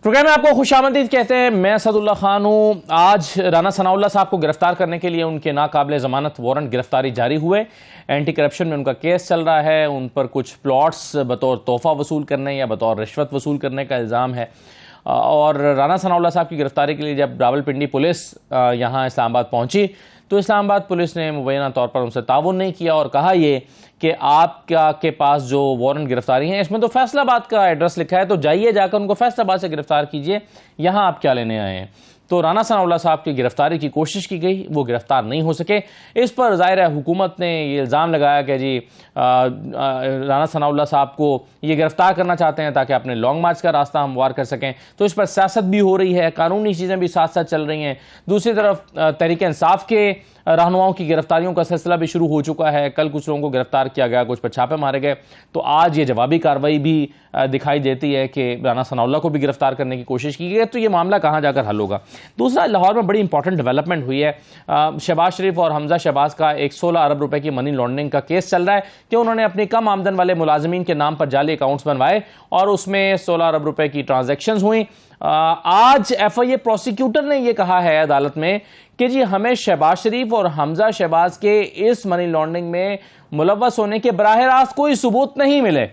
Programme में आपको खुशामदीद कहते हैं। मैं असदुल्ला खान हूँ। आज राना सनाउल्लाह साहब को गिरफ्तार करने के लिए उनके नाकाबिले ज़मानत वारंट गिरफ्तारी जारी हुए। एंटी करप्शन में उनका केस चल रहा है। उन पर कुछ प्लॉट्स बतौर तोहफा वसूल करने या बतौर रिश्वत वसूल करने का इल्ज़ाम है। और राना सनाउल्लाह साहब की गिरफ्तारी के लिए जब रावलपिंडी पुलिस यहाँ इस्लामाबाद पहुँची तो इस्लामाबाद पुलिस ने मुबैना तौर पर उनसे ताउन नहीं किया और कहा ये कि आपका के पास जो वारंट गिरफ्तारी है इसमें तो फैसलाबाद का एड्रेस लिखा है, तो जाइए जाकर उनको फैसलाबाद से गिरफ्तार कीजिए, यहाँ आप क्या लेने आए हैं। तो राना सनाउल्लाह साहब की गिरफ्तारी की कोशिश की गई, वो गिरफ्तार नहीं हो सके। इस पर ज़ाहिर है हुकूमत ने ये इल्ज़ाम लगाया कि जी राना सनाउल्लाह साहब को ये गिरफ्तार करना चाहते हैं ताकि अपने लॉन्ग मार्च का रास्ता हमवार कर सकें। तो इस पर सियासत भी हो रही है, कानूनी चीज़ें भी साथ साथ चल रही हैं। दूसरी तरफ तहरीक इंसाफ के रहनुमाओं की गिरफ्तारियों का सिलसिला भी शुरू हो चुका है। कल कुछ लोगों को गिरफ्तार किया गया, कुछ पर छापे मारे गए। तो आज ये जवाबी कार्रवाई भी दिखाई देती है कि राना सनाउल्लाह को भी गिरफ्तार करने की कोशिश की गई। तो ये मामला कहाँ जाकर हल होगा। दूसरा, लाहौर में बड़ी इंपॉर्टेंट डेवलपमेंट हुई है। शहबाज शरीफ और हमजा शहबाज का एक 16 अरब रुपए की मनी लॉन्ड्रिंग का केस चल रहा है कि उन्होंने अपनी कम आमदन वाले मुलाजमीन के नाम पर जाली अकाउंट्स बनवाए और उसमें 16 अरब रुपए की ट्रांजैक्शंस हुई। आज FIA प्रोसिक्यूटर ने यह कहा है अदालत में कि जी हमें शहबाज शरीफ और हमजा शहबाज के इस मनी लॉन्ड्रिंग में मुलव्वस होने के बराह रास्त कोई सबूत नहीं मिले।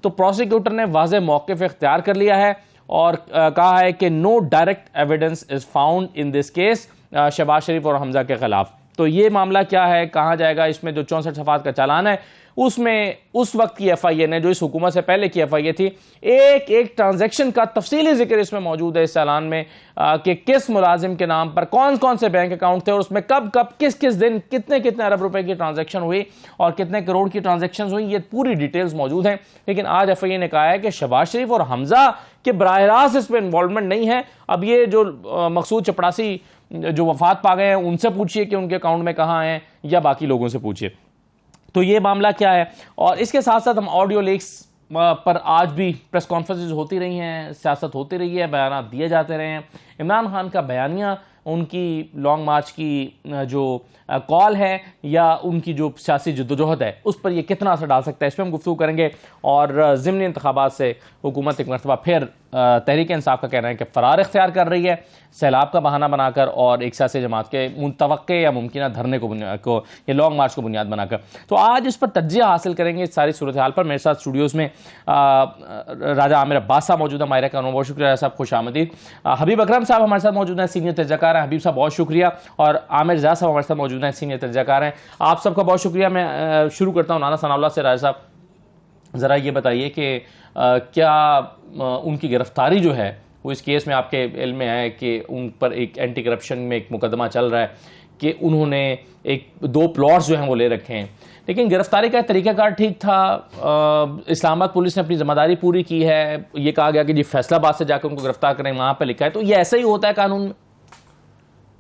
तो प्रोसिक्यूटर ने वाज़ेह मौक़िफ़ इख्तियार कर लिया है और कहा है कि no direct evidence is found in this case Shehbaz Sharif और हमजा के खिलाफ। तो ये मामला क्या है, कहाँ जाएगा। इसमें जो 64 सफ़ात का चालान है उसमें उस वक्त की FIA ने, जो इस हुकूमत से पहले की FIA थी, एक एक ट्रांजैक्शन का तफसीली जिक्र इसमें मौजूद है इस चालान में कि किस मुलाजिम के नाम पर कौन कौन से बैंक अकाउंट थे और उसमें कब कब किस किस दिन कितने कितने अरब रुपए की ट्रांजैक्शन हुई और कितने करोड़ की ट्रांजैक्शन हुई। ये पूरी डिटेल्स मौजूद हैं। लेकिन आज FIA ने कहा है कि शहबाज शरीफ और हमजा के बराह रास्त इसमें इन्वॉल्वमेंट नहीं है। अब ये जो मकसूद चपड़ासी जो वफात पा गए हैं उनसे पूछिए कि उनके अकाउंट में कहाँ हैं, या बाकी लोगों से पूछिए। तो ये मामला क्या है। और इसके साथ साथ हम ऑडियो लीक्स पर आज भी प्रेस कॉन्फ्रेंसेज होती रही हैं, सियासत होती रही है, बयान दिए जाते रहे हैं। इमरान खान का बयानिया, उनकी लॉन्ग मार्च की जो कॉल है या उनकी जो सियासी जद्दोजहद है उस पर ये कितना असर डाल सकता है, इस पर हम गुफ्तगू करेंगे। और ज़िमनी इंतखाबात से हुकूमत एक मरतबा फिर तहरीक इंसाफ का कहना है कि फ़रार इख्तियार कर रही है सैलाब का बहाना बनाकर और एक सियासी जमात के मुतवक्के या मुमकिन धरने को या लॉन्ग मार्च को बुनियाद बनाकर। तो आज इस पर तज्जिया हासिल करेंगे इस सारी सूरत हाल पर। मेरे साथ स्टूडियोज़ में राजा आमिर अब्बास साहब मौजूद है। माहिरा का बहुत शुक्रिया साहब, खुश आमदीद। हबीब अकरम साहब हमारे साथ मौजूद हैं, सीनियर तजज़ियाकार हैं। हबीब साहब बहुत शुक्रिया। और आमिर रज़ा साहब हमारे साथ मौजूद हैं, सीनियर तजज़ियाकार हैं। आप सबका बहुत शुक्रिया। मैं शुरू करता हूँ राना सनाउल्लाह से। राजा साहब ज़रा ये बताइए कि क्या उनकी गिरफ्तारी जो है वो इस केस में आपके इल्म में है कि उन पर एक एंटी करप्शन में एक मुकदमा चल रहा है कि उन्होंने एक 2 प्लॉट्स जो हैं वो ले रखे हैं, लेकिन गिरफ्तारी का तरीकाकार ठीक था। इस्लामाबाद पुलिस ने अपनी जिम्मेदारी पूरी की है। ये कहा गया कि जी फैसलाबाद से जाकर उनको गिरफ्तार करें, वहाँ पर लिखा है। तो ये ऐसा ही होता है कानून में?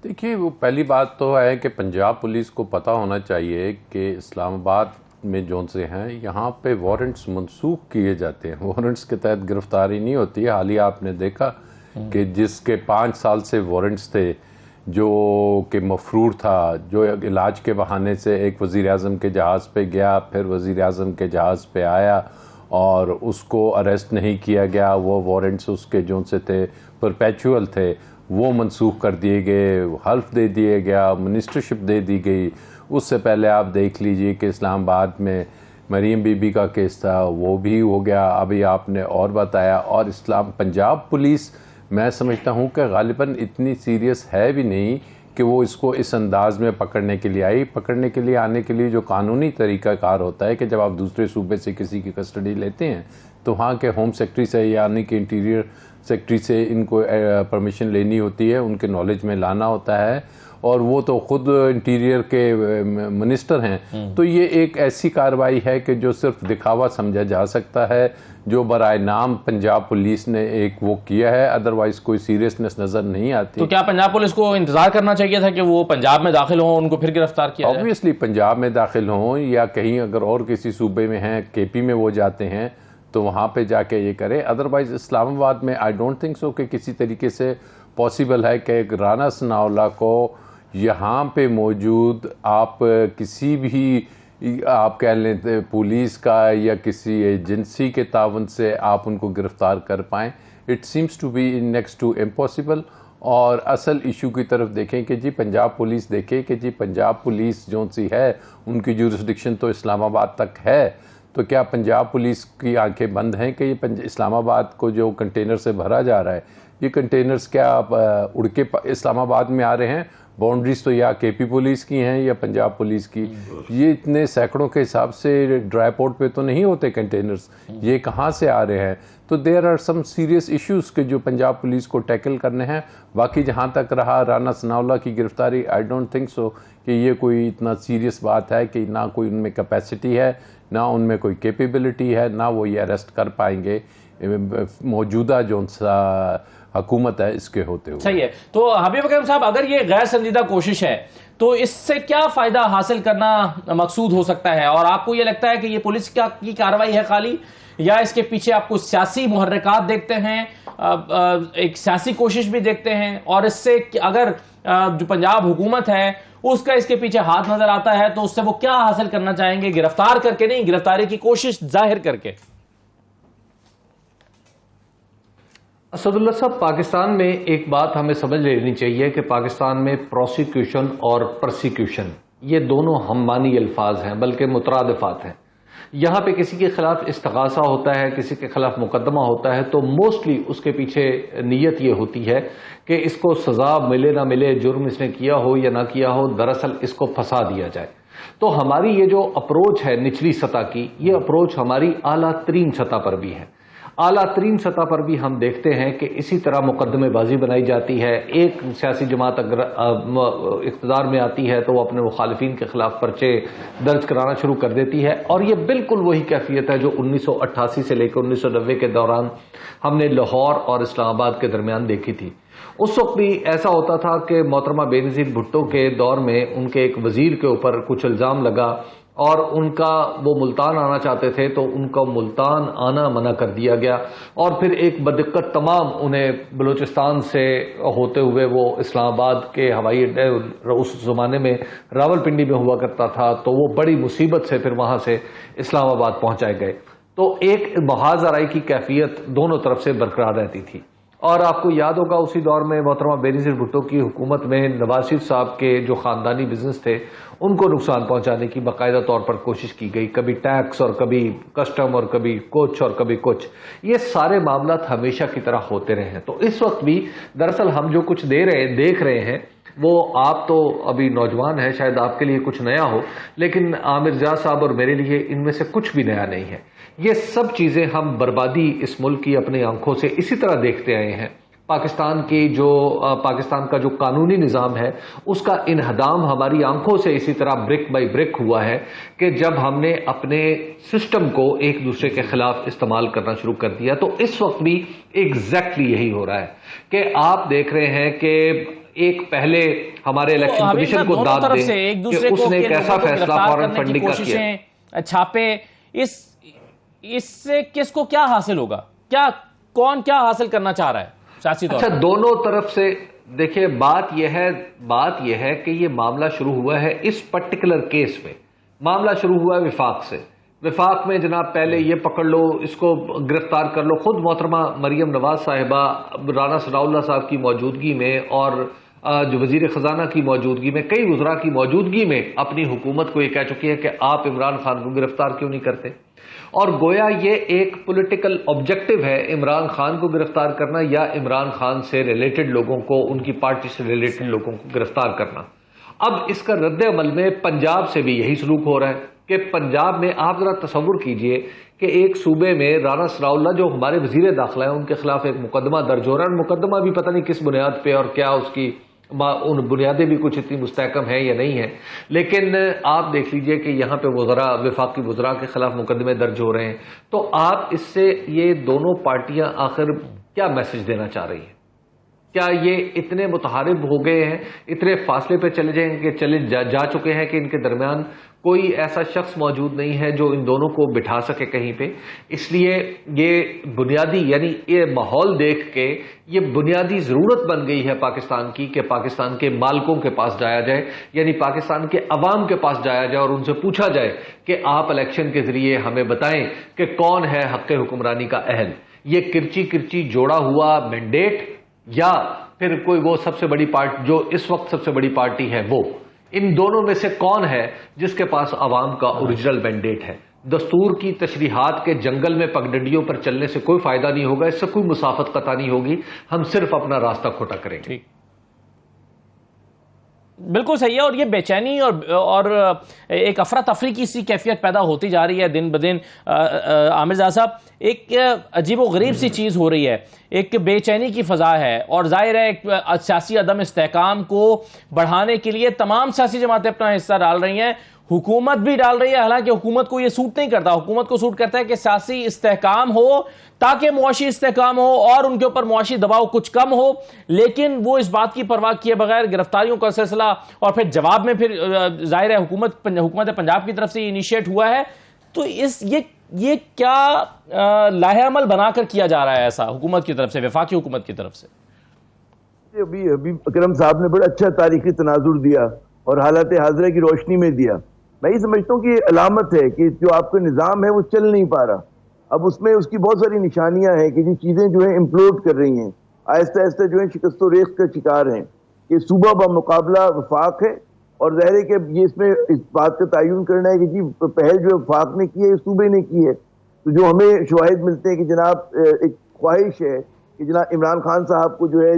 देखिए, वो पहली बात तो है कि पंजाब पुलिस को पता होना चाहिए कि इस्लामाबाद में जोन से हैं यहाँ पे वारंट्स मनसूख किए जाते हैं। वारंट्स के तहत गिरफ्तारी नहीं होती है। हाल ही आपने देखा कि जिसके 5 साल से वारंट्स थे, जो कि मफरूर था, जो इलाज के बहाने से एक वज़ीर आज़म के जहाज़ पे गया, फिर वज़ीर आज़म के जहाज़ पे आया और उसको अरेस्ट नहीं किया गया। वो वारंट्स उसके जोन से थे, परपेचुअल थे, वो मनसूख कर दिए गए, हल्फ दे दिया गया, मिनिस्टरशिप दे दी गई। उससे पहले आप देख लीजिए कि इस्लामाबाद में मरीम बीबी का केस था, वो भी हो गया, अभी आपने और बताया। और पंजाब पुलिस मैं समझता हूँ कि गालिबन इतनी सीरियस है भी नहीं कि वो इसको इस अंदाज़ में पकड़ने के लिए आई। पकड़ने के लिए आने के लिए जो कानूनी तरीक़ाकार होता है कि जब आप दूसरे सूबे से किसी की कस्टडी लेते हैं तो वहाँ के होम सेक्रेटरी से यानी कि इंटीरियर सेक्रेटरी से इनको परमिशन लेनी होती है, उनके नॉलेज में लाना होता है, और वो तो खुद इंटीरियर के मिनिस्टर हैं। तो ये एक ऐसी कार्रवाई है कि जो सिर्फ दिखावा समझा जा सकता है, जो बराए नाम पंजाब पुलिस ने एक वो किया है, अदरवाइज कोई सीरियसनेस नज़र नहीं आती। तो क्या पंजाब पुलिस को इंतजार करना चाहिए था कि वो पंजाब में दाखिल हों, उनको फिर गिरफ्तार किया जाए? ऑब्वियसली पंजाब में दाखिल हों या कहीं अगर और किसी सूबे में हैं, KP में वो जाते हैं तो वहाँ पे जाके ये करें। अदरवाइज इस्लामाबाद में आई डोंट थिंक सो कि किसी तरीके से पॉसिबल है कि राना सनाउल्लाह को यहाँ पे मौजूद आप किसी भी आप कह लें पुलिस का या किसी एजेंसी के तावन से आप उनको गिरफ्तार कर पाएँ, it seems to be next to impossible. और असल इशू की तरफ देखें कि जी पंजाब पुलिस देखे कि जी पंजाब पुलिस जो सी है उनकी जुरिस्डिक्शन तो इस्लामाबाद तक है, तो क्या पंजाब पुलिस की आंखें बंद हैं कि ये इस्लामाबाद को जो कंटेनर से भरा जा रहा है, ये कंटेनर्स क्या उड़ के इस्लामाबाद में आ रहे हैं? बाउंड्रीज तो या केपी पुलिस की हैं या पंजाब पुलिस की। ये इतने सैकड़ों के हिसाब से ड्राई पोर्ट पे तो नहीं होते कंटेनर्स, ये कहाँ से आ रहे हैं? तो there are some serious issues के जो पंजाब पुलिस को टैकल करने हैं। बाकी जहाँ तक रहा राना सनाउल्लाह की गिरफ्तारी, आई डोंट थिंक सो कि ये कोई इतना सीरियस बात है कि ना कोई उनमें कैपेसिटी है, ना उनमें कोई कैपेबिलिटी है, ना वो ये अरेस्ट कर पाएंगे मौजूदा जो हुकूमत है इसके होते हुए। सही है। तो हबीब अकरम साहब, अगर ये गैर संजीदा कोशिश है तो इससे क्या फायदा हासिल करना मकसूद हो सकता है? और आपको ये लगता है कि ये पुलिस की कार्रवाई है खाली, या इसके पीछे आपको सियासी मुहर्रिकात देखते हैं, एक सियासी कोशिश भी देखते हैं? और इससे अगर जो पंजाब हुकूमत है उसका इसके पीछे हाथ नजर आता है तो उससे वो क्या हासिल करना चाहेंगे? गिरफ्तार करके नहीं, गिरफ्तारी की कोशिश जाहिर करके। असदुल्ला साहब, पाकिस्तान में एक बात हमें समझ लेनी चाहिए कि पाकिस्तान में प्रोसिक्यूशन और परसिक्यूशन ये दोनों हम मानी अल्फाज हैं, बल्कि मुतरादिफात हैं। यहाँ पे किसी के खिलाफ इस्तगासा होता है, किसी के खिलाफ मुकदमा होता है, तो मोस्टली उसके पीछे नीयत ये होती है कि इसको सजा मिले ना मिले, जुर्म इसने किया हो या ना किया हो, दरअसल इसको फंसा दिया जाए। तो हमारी ये जो अप्रोच है निचली सतह की, ये अप्रोच हमारी आला तरीन सतह पर भी है। आला तरीन सतह पर भी हम देखते हैं कि इसी तरह मुकदमेबाजी बनाई जाती है। एक सियासी जमात अगर इख्तिदार में आती है तो वो अपने मुखालिफिन के खिलाफ पर्चे दर्ज कराना शुरू कर देती है, और ये बिल्कुल वही कैफियत है जो 1988 से लेकर 1990 के दौरान हमने लाहौर और इस्लामाबाद के दरमियान देखी थी। उस वक्त भी ऐसा होता था कि मोहतरमा बेनज़ीर भुट्टो के दौर में उनके एक वजीर के ऊपर कुछ इल्ज़ाम लगा और उनका वो मुल्तान आना चाहते थे, तो उनका मुल्तान आना मना कर दिया गया, और फिर एक बदिक्कत तमाम उन्हें बलूचिस्तान से होते हुए वो इस्लामाबाद के हवाई अड्डे, उस ज़माने में रावलपिंडी में हुआ करता था, तो वो बड़ी मुसीबत से फिर वहाँ से इस्लामाबाद पहुँचाए गए। तो एक महाजराई की कैफियत दोनों तरफ से बरकरार रहती थी। और आपको याद होगा उसी दौर में मोहतरमा बेनज़ीर भुट्टो की हुकूमत में नवाज शरीफ साहब के जो ख़ानदानी बिजनेस थे उनको नुकसान पहुंचाने की बाकायदा तौर पर कोशिश की गई, कभी टैक्स और कभी कस्टम और कभी कुछ और कभी कुछ। ये सारे मामला हमेशा की तरह होते रहे हैं। तो इस वक्त भी दरअसल हम जो कुछ देख रहे हैं वो, आप तो अभी नौजवान हैं, शायद आपके लिए कुछ नया हो, लेकिन आमिर जाज साहब और मेरे लिए इनमें से कुछ भी नया नहीं है। ये सब चीज़ें हम बर्बादी इस मुल्क की अपनी आंखों से इसी तरह देखते आए हैं। पाकिस्तान का जो कानूनी निज़ाम है उसका इन्हदाम हमारी आंखों से इसी तरह ब्रिक बाई ब्रिक हुआ है कि जब हमने अपने सिस्टम को एक दूसरे के खिलाफ इस्तेमाल करना शुरू कर दिया। तो इस वक्त भी एग्जैक्टली यही हो रहा है कि आप देख रहे हैं कि एक पहले हमारे इलेक्शन कमीशन को दाद दें कि उसने एक ऐसा फैसला फॉरेन फंडिंग का किया, छापे, इससे किसको क्या हासिल होगा? कौन क्या हासिल करना चाह रहा है सियासी तौर पर? अच्छा, दोनों तरफ से देखिए, बात यह है कि ये मामला शुरू हुआ है, इस पर्टिकुलर केस में मामला शुरू हुआ है विफाक से। विफाक में जनाब पहले ये पकड़ लो, इसको गिरफ्तार कर लो। खुद मोहतरमा मरियम नवाज साहिबा राना सनाउल्लाह साहब की मौजूदगी में और जो वजीर खजाना की मौजूदगी में, कई वज़रा की मौजूदगी में अपनी हुकूमत को ये कह चुकी है कि आप इमरान खान को गिरफ्तार क्यों नहीं करते। और गोया ये एक पॉलिटिकल ऑब्जेक्टिव है इमरान खान को गिरफ्तार करना या इमरान खान से रिलेटेड लोगों को, उनकी पार्टी से रिलेटेड लोगों को गिरफ्तार करना। अब इसका रद्द अमल में पंजाब से भी यही सलूक हो रहा है कि पंजाब में आप जरा तसव्वुर कीजिए कि एक सूबे में राना सनाउल्लाह जो हमारे वजीर दाखिला है उनके खिलाफ एक मुकदमा दर्ज हो रहा है। मुकदमा भी पता नहीं किस बुनियाद पे और क्या उसकी उन बुनियादें भी कुछ इतनी मुस्तहकम है या नहीं है। लेकिन आप देख लीजिए कि यहाँ पे वज़रा, वफाकी वज़रा के खिलाफ मुकदमे दर्ज हो रहे हैं। तो आप इससे ये दोनों पार्टियां आखिर क्या मैसेज देना चाह रही हैं? क्या ये इतने मुतहारिब हो गए हैं, इतने फासले पे चले जाएंगे, जा चुके हैं कि इनके दरमियान कोई ऐसा शख्स मौजूद नहीं है जो इन दोनों को बिठा सके कहीं पे। इसलिए ये बुनियादी, यानी ये माहौल देख के ये बुनियादी जरूरत बन गई है पाकिस्तान की कि पाकिस्तान के मालिकों के पास जाया जाए, यानी पाकिस्तान के अवाम के पास जाया जाए और उनसे पूछा जाए कि आप इलेक्शन के जरिए हमें बताएं कि कौन है हक हुक्मरानी का अहल। ये किरची किरची जोड़ा हुआ मैंडेट या फिर कोई वो सबसे बड़ी पार्टी जो इस वक्त सबसे बड़ी पार्टी है, वो इन दोनों में से कौन है जिसके पास अवाम का ओरिजिनल मैंडेट है। दस्तूर की तशरीहात के जंगल में पगडंडियों पर चलने से कोई फायदा नहीं होगा, इससे कोई मुसाफत कता नहीं होगी, हम सिर्फ अपना रास्ता खोटा करेंगे। बिल्कुल सही है। और ये बेचैनी और एक अफरा तफरी की सी कैफियत पैदा होती जा रही है दिन ब दिन। आमिर ज़ा साहब, एक अजीब व गरीब सी चीज़ हो रही है, एक बेचैनी की फ़ज़ा है और जाहिर है एक सियासी अदम इस्तेहकाम को बढ़ाने के लिए तमाम सियासी जमातें अपना हिस्सा डाल रही हैं, हुकूमत भी डाल रही है। हालांकि हुकूमत को यह सूट नहीं करता, हुकूमत को सूट करता है कि सियासी इस्तेहकाम हो ताकि मुआशी इस्तेहकाम हो और उनके ऊपर मुआशी दबाव कुछ कम हो, लेकिन वो इस बात की परवाह किए बगैर गिरफ्तारियों का सिलसिला और फिर जवाब में फिर जाहिर है हुकूमत पंजाब की तरफ से इनिशिएट हुआ है। तो ये क्या लाहेअमल बनाकर किया जा रहा है ऐसा हुकूमत की तरफ से, वफाकी हुकूमत की तरफ से? अभी अकरम साहब ने बड़ा अच्छा तारीखी तनाजुर दिया और हालात हाज़िरा की रोशनी में दिया। मैं ये समझता हूँ कि ये अलामत है कि जो आपका निज़ाम है वो चल नहीं पा रहा। अब उसमें उसकी बहुत सारी निशानियां हैं कि जो चीज़ें जो है इम्प्लोड कर रही हैं, आहिस्ता आहिस्ता जो है शिकस्त व रेख का शिकार हैं। कि सूबा बमुकाबला वफाक है और ज़ाहिर है कि ये इसमें इस बात का तयन करना है कि जी पहल जो वफाक ने की है सूबे ने की है। तो जो हमें शवाहिद मिलते हैं कि जनाब एक ख्वाहिश है कि जनाब इमरान खान साहब को जो है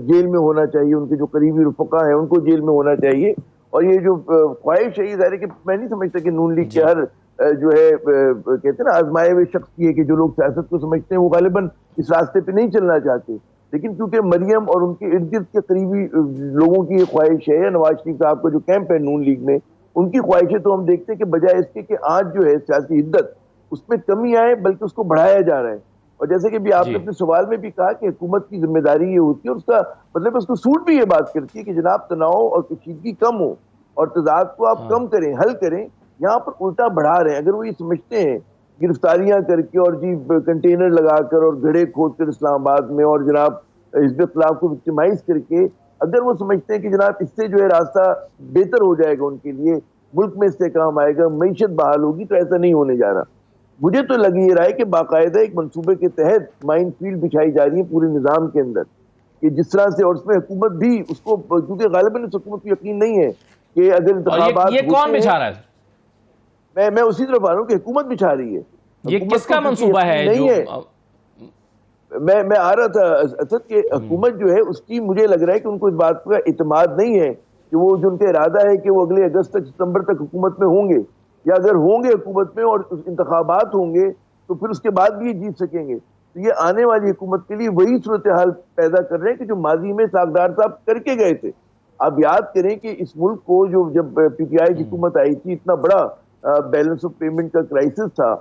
जेल में होना चाहिए, उनके जो करीबी रुफ़क़ा हैं उनको जेल में होना चाहिए। और ये जो ख्वाहिश है ये ज़ाहिर है कि मैं नहीं समझता कि नून लीग के हर जो है कहते हैं ना आजमाए हुए शख्स की है कि जो लोग सियासत को समझते हैं वो गालिबन इस रास्ते पे नहीं चलना चाहते, लेकिन क्योंकि मरियम और उनके इर्द गिर्द के करीबी लोगों की ये ख्वाहिश है या नवाज शरीफ साहब का जो कैंप है नून लीग में उनकी ख्वाहिश है, तो हम देखते हैं कि बजाय इसके कि आज जो है सियासी हिद्दत उसमें कमी आए बल्कि उसको बढ़ाया जा रहा है। और जैसे कि भी आपने अपने सवाल में भी कहा कि हुकूमत की जिम्मेदारी ये होती है और उसका मतलब उसको सूट भी ये बात करती है कि जनाब तनाव और कशीदगी कम हो और तजाद को आप कम करें, हल करें। यहाँ पर उल्टा बढ़ा रहे हैं। अगर वो ये समझते हैं गिरफ्तारियां करके और जी कंटेनर लगाकर और घड़े खोद कर इस्लामाबाद में और जनाब हिज़्ब इख्तिलाफ को विक्टिमाइज करके अगर वो समझते हैं कि जनाब इससे जो है रास्ता बेहतर हो जाएगा, उनके लिए मुल्क में इस्तेहकाम आएगा, मईशत बहाल होगी, तो ऐसा नहीं होने जा रहा। मुझे तो लग ये रहा है कि बाकायदा एक मनसूबे के तहत माइन फील्ड बिछाई जा रही है पूरे निज़ाम के अंदर कि जिस तरह से, और उसमें हुकूमत भी उसको, क्योंकि गालिबन इस हुकूमत को यकीन नहीं है कि अगर इंतखाबात ये कौन बिछा रहा है? मैं उसी तरफ आ रहा हूँ कि हुकूमत बिछा रही है। ये किसका मंसूबा है? नहीं है, मैं आ रहा था असद के हुकूमत जो है उसकी मुझे लग रहा है कि उनको इस बात का इत्मीनान नहीं है कि वो जो उनका इरादा है कि वो अगले अगस्त तक सितंबर तक हुकूमत में होंगे, या अगर होंगे हुकूमत में और इंतखाबात होंगे तो फिर उसके बाद भी ये जीत सकेंगे। तो ये आने वाली हुकूमत के लिए वही सूरत हाल पैदा कर रहे हैं कि जो माजी में सागदार साहब करके गए थे। आप याद करें कि इस मुल्क को जो जब पीटीआई की हुकूमत आई थी, इतना बड़ा बैलेंस ऑफ पेमेंट का क्राइसिस था,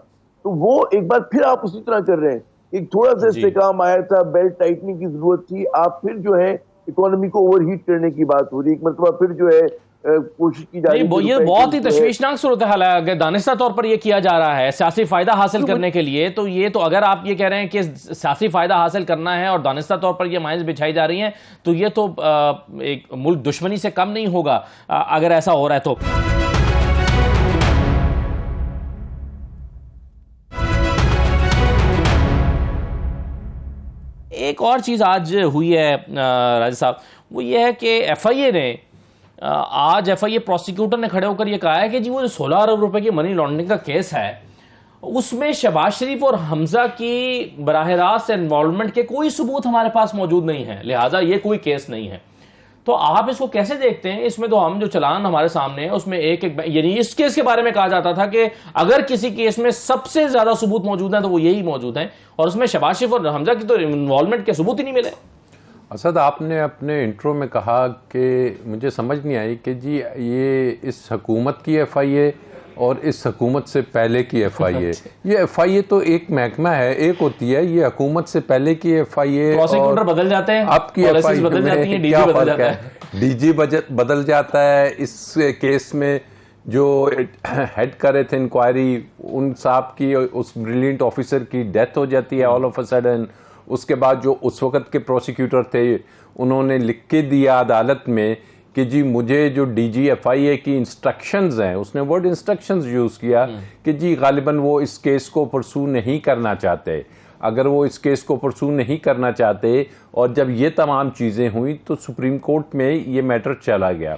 तो वो एक बार फिर आप उसी तरह कर रहे हैं। एक थोड़ा सा इस्तेहकाम आया था, बेल्ट टाइटनिंग की जरूरत थी, आप फिर जो है इकोनॉमी को ओवरहीट करने की बात हो रही है। एक मरतबा फिर जो है कोशिश की जा रही है। ये बहुत ही तशवीशनाक सूरत हाल है अगर दानिस्ता तौर पर यह किया जा रहा है सियासी फायदा हासिल करने के लिए। तो ये तो अगर आप ये कह रहे हैं कि सियासी फायदा हासिल करना है और दानिस्ता तौर पर ये माइंस बिछाई जा रही हैं, तो ये तो एक मुल्क दुश्मनी से कम नहीं होगा अगर ऐसा हो रहा है तो। एक और चीज आज हुई है राजा साहब, वो ये है कि एफआईए ने आज एफआईए प्रोसिक्यूटर ने खड़े होकर यह कहा है कि जी वो जो 16 अरब रुपए की मनी लॉन्ड्रिंग का केस है उसमें शहबाज शरीफ और हमजा की बराह रास्त इन्वॉल्वमेंट के कोई सबूत हमारे पास मौजूद नहीं है, लिहाजा ये कोई केस नहीं है। तो आप इसको कैसे देखते हैं? इसमें तो हम जो चलान हमारे सामने है उसमें यानी इस केस के बारे में कहा जाता था कि अगर किसी केस में सबसे ज्यादा सबूत मौजूद है तो वो यही मौजूद है, और उसमें शहबाज शरीफ और हमजा की तो इन्वॉल्वमेंट के सबूत ही नहीं मिले। असद, आपने अपने इंट्रो में कहा कि मुझे समझ नहीं आई कि जी ये इस हुकूमत की एफआईए और इस हुकूमत से पहले की FIA। ये FIA तो एक महकमा है, एक होती है, ये हुकूमत से पहले की FIA। प्रोसिक्यूटर बदल जाते हैं, आपकी पॉलिसीज FIA बदल जाती हैं, में DG क्या बदल फर्क जाता है? है। DG बदल जाता है। इस केस में जो हेड कर रहे थे इंक्वायरी, उन साहब की, उस ब्रिलियंट ऑफिसर की डेथ हो जाती है ऑल ऑफ अ सडन। उसके बाद जो उस वक्त के प्रोसिक्यूटर थे, उन्होंने लिख के दिया अदालत में कि जी मुझे जो DG FIA की इंस्ट्रक्शंस हैं, उसने वर्ड इंस्ट्रक्शंस यूज़ किया कि जी गालिबन वो इस केस को परसू नहीं करना चाहते। अगर वो इस केस को परसू नहीं करना चाहते, और जब ये तमाम चीज़ें हुई तो सुप्रीम कोर्ट में ये मैटर चला गया।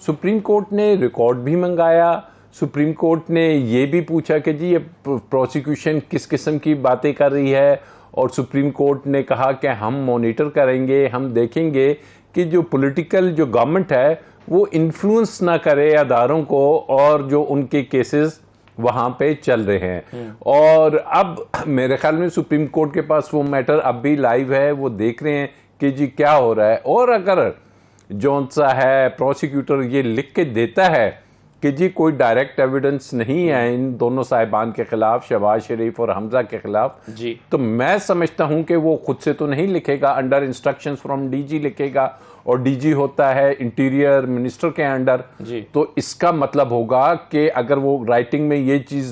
सुप्रीम कोर्ट ने रिकॉर्ड भी मंगाया। सुप्रीम कोर्ट ने ये भी पूछा कि जी ये प्रोसिक्यूशन किस किस्म की बातें कर रही है, और सुप्रीम कोर्ट ने कहा कि हम मॉनिटर करेंगे, हम देखेंगे कि जो पॉलिटिकल जो गवर्नमेंट है वो इन्फ्लुएंस ना करे अदारों को, और जो उनके केसेस वहाँ पे चल रहे हैं। और अब मेरे ख्याल में सुप्रीम कोर्ट के पास वो मैटर अब भी लाइव है, वो देख रहे हैं कि जी क्या हो रहा है। और अगर जौन सा है प्रोसिक्यूटर ये लिख के देता है कि जी कोई डायरेक्ट एविडेंस नहीं है इन दोनों साहिबान के खिलाफ, शहबाज शरीफ और हमजा के खिलाफ जी, तो मैं समझता हूं कि वो खुद से तो नहीं लिखेगा, अंडर इंस्ट्रक्शंस फ्रॉम DG लिखेगा, और DG होता है इंटीरियर मिनिस्टर के अंडर। तो इसका मतलब होगा कि अगर वो राइटिंग में ये चीज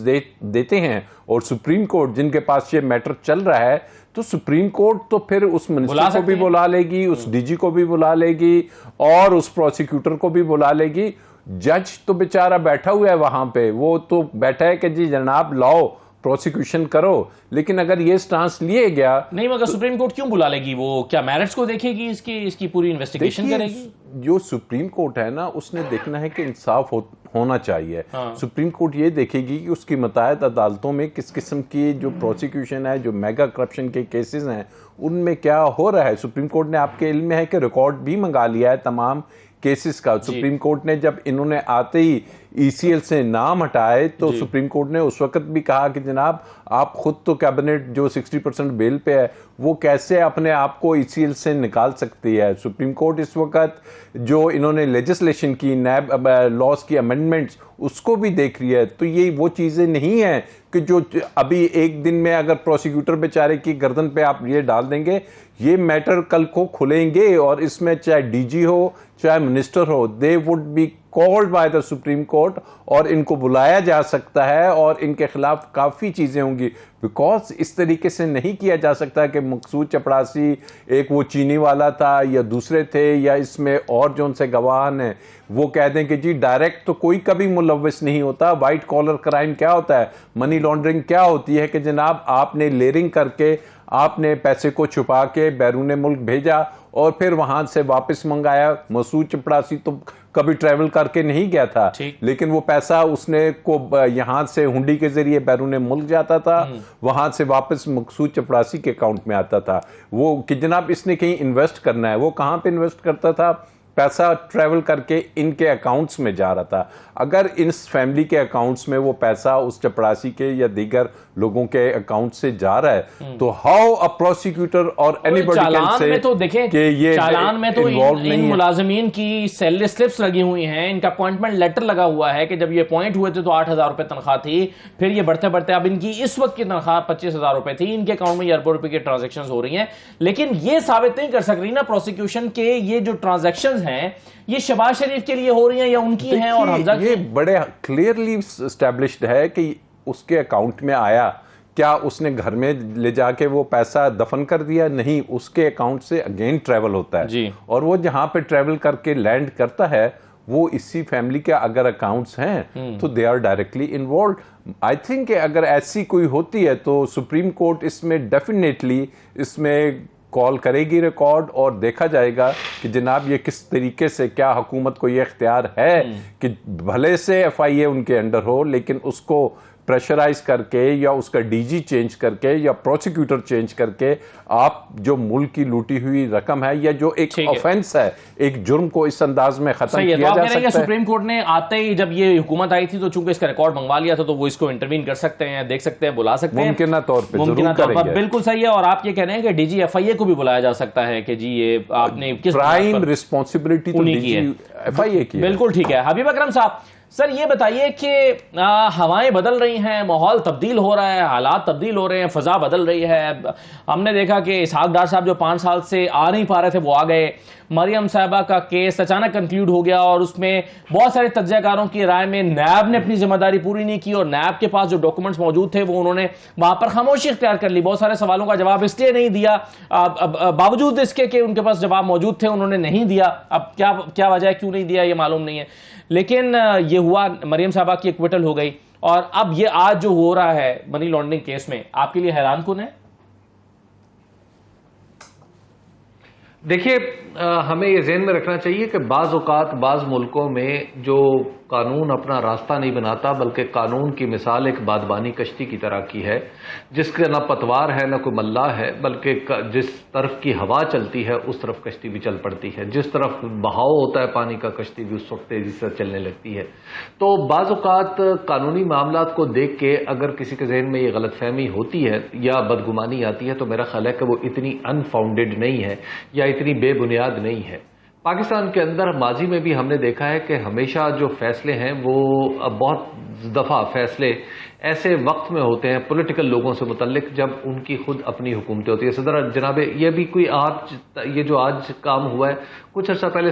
देते हैं, और सुप्रीम कोर्ट जिनके पास ये मैटर चल रहा है, तो सुप्रीम कोर्ट तो फिर उस मिनिस्टर को भी बुला लेगी, उस DG को भी बुला लेगी, और उस प्रोसिक्यूटर को भी बुला लेगी। जज तो बेचारा बैठा हुआ है वहां पे, वो तो बैठा है कि जी जनाब लाओ प्रोसिक्यूशन करो। लेकिन अगर ये स्टांस लिए गया, नहीं मगर सुप्रीम कोर्ट क्यों बुला लेगी? वो क्या मैरिट्स को देखेगी, इसकी पूरी इन्वेस्टिगेशन करेगी? जो सुप्रीम कोर्ट है ना, उसने देखना है कि इंसाफ होना चाहिए। सुप्रीम कोर्ट ये देखेगी कि उसकी मुताबिक अदालतों में किस किस्म की जो प्रोसिक्यूशन है, जो मेगा करप्शन के केसेस हैं, उनमें क्या हो रहा है। सुप्रीम कोर्ट ने, आपके इल्म में है कि रिकॉर्ड भी मंगा लिया है तमाम केसेस का। सुप्रीम कोर्ट ने जब इन्होंने आते ही ECL से नाम हटाए, तो सुप्रीम कोर्ट ने उस वक्त भी कहा कि जनाब आप खुद तो कैबिनेट जो 60% बेल पे है, वो कैसे अपने आप को ECL से निकाल सकती है। सुप्रीम कोर्ट इस वक्त जो इन्होंने लेजिस्लेशन की, नैब लॉज की अमेंडमेंट्स, उसको भी देख रही है। तो ये वो चीज़ें नहीं है कि जो अभी एक दिन में अगर प्रोसिक्यूटर बेचारे की गर्दन पे आप ये डाल देंगे, ये मैटर कल को खुलेंगे, और इसमें चाहे DG हो चाहे मिनिस्टर हो, they would be called by the supreme court, और इनको बुलाया जा सकता है, और इनके खिलाफ काफ़ी चीज़ें होंगी। बिकॉज इस तरीके से नहीं किया जा सकता कि मकसूद चपड़ासी, एक वो चीनी वाला था या दूसरे थे, या इसमें और जो उनसे गवाह हैं, वो कह दें कि जी डायरेक्ट तो कोई कभी मुलव्वस नहीं होता। वाइट कॉलर क्राइम क्या होता है, मनी लॉन्ड्रिंग क्या होती है कि जनाब आपने लेयरिंग करके, आपने पैसे को छुपा के बैरून मुल्क भेजा और फिर वहां से वापस मंगाया। मसूद चपड़ासी तो कभी ट्रैवल करके नहीं गया था, लेकिन वो पैसा उसने को यहां से हुंडी के जरिए बैरून मुल्क जाता था, वहां से वापस मकसूद चपड़ासी के अकाउंट में आता था। वो कि जनाब इसने कहीं इन्वेस्ट करना है, वो कहां पे इन्वेस्ट करता था? पैसा ट्रैवल करके इनके अकाउंट्स में जा रहा था। अगर इस फैमिली के अकाउंट्स में वो पैसा उस चपड़ासी के या दीगर लोगों के अकाउंट से जा रहा है, तो हाउ अ प्रोसिक्यूटर और एनीबॉडी कैन से तो देखें कि ये चालान में तो इन मुलाजिमीन की सैलरी स्लिप्स लगी हुई हैं, इनका अपॉइंटमेंट लेटर लगा हुआ है कि जब ये अपॉइंट हुए थे तो 8,000 रुपए तनख्वाह थी, फिर ये बढ़ते बढ़ते अब इनकी इस वक्त की तनख्वाह 25,000 रुपए थी, इनके अकाउंट में अरबों रुपए की ट्रांजेक्शन हो रही हैं। लेकिन ये साबित नहीं कर सक रही ना प्रोसिक्यूशन के ये जो ट्रांजेक्शन हैं ये शहबाज शरीफ के लिए हो रही हैं या उनकी हैं, और हमजा ये बड़े क्लियरली एस्टैब्लिश्ड है कि उसके अकाउंट में आया। क्या उसने घर में ले जाके वो पैसा दफन कर दिया? नहीं, उसके अकाउंट से अगेन ट्रैवल होता है जी। और वो जहां पे ट्रैवल करके लैंड करता है वो इसी फैमिली के अगर अकाउंट्स हैं तो they are directly involve. I think अगर ऐसी कोई होती है तो सुप्रीम कोर्ट इसमें डेफिनेटली इसमें कॉल करेगी रिकॉर्ड, और देखा जाएगा कि जनाब ये किस तरीके से, क्या हुकूमत को ये इख्तियार है कि भले से FIA उनके अंडर हो, लेकिन उसको प्रेशराइज करके या उसका DG चेंज करके या प्रोसिक्यूटर चेंज करके आप जो मुल्क की लूटी हुई रकम है या जो एक ऑफेंस है, एक जुर्म को इस अंदाज में खत्म किया जा सकता है। सुप्रीम कोर्ट ने आते ही जब ये हुकूमत आई थी तो चूंकि इसका रिकॉर्ड मंगवा लिया था तो वो इसको इंटरवीन कर सकते हैं, देख सकते हैं, बुला सकते हैं मुमकिन तौर पर। बिल्कुल सही है। और आप ये कह रहे हैं कि DG FIA को भी बुलाया जा सकता है कि जी ये आपने किस प्राइम रिस्पॉन्सिबिलिटी तो DG FIA की। बिल्कुल ठीक है। हबीब अकरम साहब, सर ये बताइए कि हवाएं बदल रही हैं, माहौल तब्दील हो रहा है, हालात तब्दील हो रहे हैं, फ़ज़ा बदल रही है। हमने देखा कि इसहाक डार साहब जो 5 साल से आ नहीं पा रहे थे वो आ गए। मरियम साहिबा का केस अचानक कंक्लूड हो गया और उसमें बहुत सारे तज्ज़ियाकारों की राय में नैब ने अपनी जिम्मेदारी पूरी नहीं की और नैब के पास जो डॉक्यूमेंट्स मौजूद थे वो उन्होंने वहां पर खामोशी इख्तियार कर ली। बहुत सारे सवालों का जवाब इसलिए नहीं दिया, बावजूद इसके कि उनके पास जवाब मौजूद थे उन्होंने नहीं दिया। अब क्या वजह है, क्यों नहीं दिया, ये मालूम नहीं है। लेकिन ये हुआ, मरियम साहबा की एक्विटल हो गई और अब ये आज जो हो रहा है मनी लॉन्ड्रिंग केस में, आपके लिए हैरान कुन है? देखिए, हमें ये ज़हन में रखना चाहिए कि बाज़ औक़ात बाज़ मुल्कों में जो कानून अपना रास्ता नहीं बनाता बल्कि कानून की मिसाल एक बादबानी कश्ती की तरह की है, जिसका ना पतवार है ना कोई मल्ला है, बल्कि जिस तरफ की हवा चलती है उस तरफ कश्ती भी चल पड़ती है। जिस तरफ बहाव होता है पानी का, कश्ती भी उस वक्त तेज़ी से चलने लगती है। तो बाज़ औक़ात कानूनी मामलात को देख के अगर किसी के जहन में ये गलतफहमी होती है या बदगुमानी आती है तो मेरा ख्याल है कि वो इतनी अनफाउंडेड नहीं है या इतनी बेबुनियाद नहीं है। पाकिस्तान के अंदर माजी में भी हमने देखा है कि हमेशा जो फैसले हैं वो बहुत दफ़ा फैसले ऐसे वक्त में होते हैं पॉलिटिकल लोगों से मुतल्लिक जब उनकी खुद अपनी हुकूमतें होती है। सदर जनाबे ये भी कोई आज ये जो आज काम हुआ है, कुछ अर्सा पहले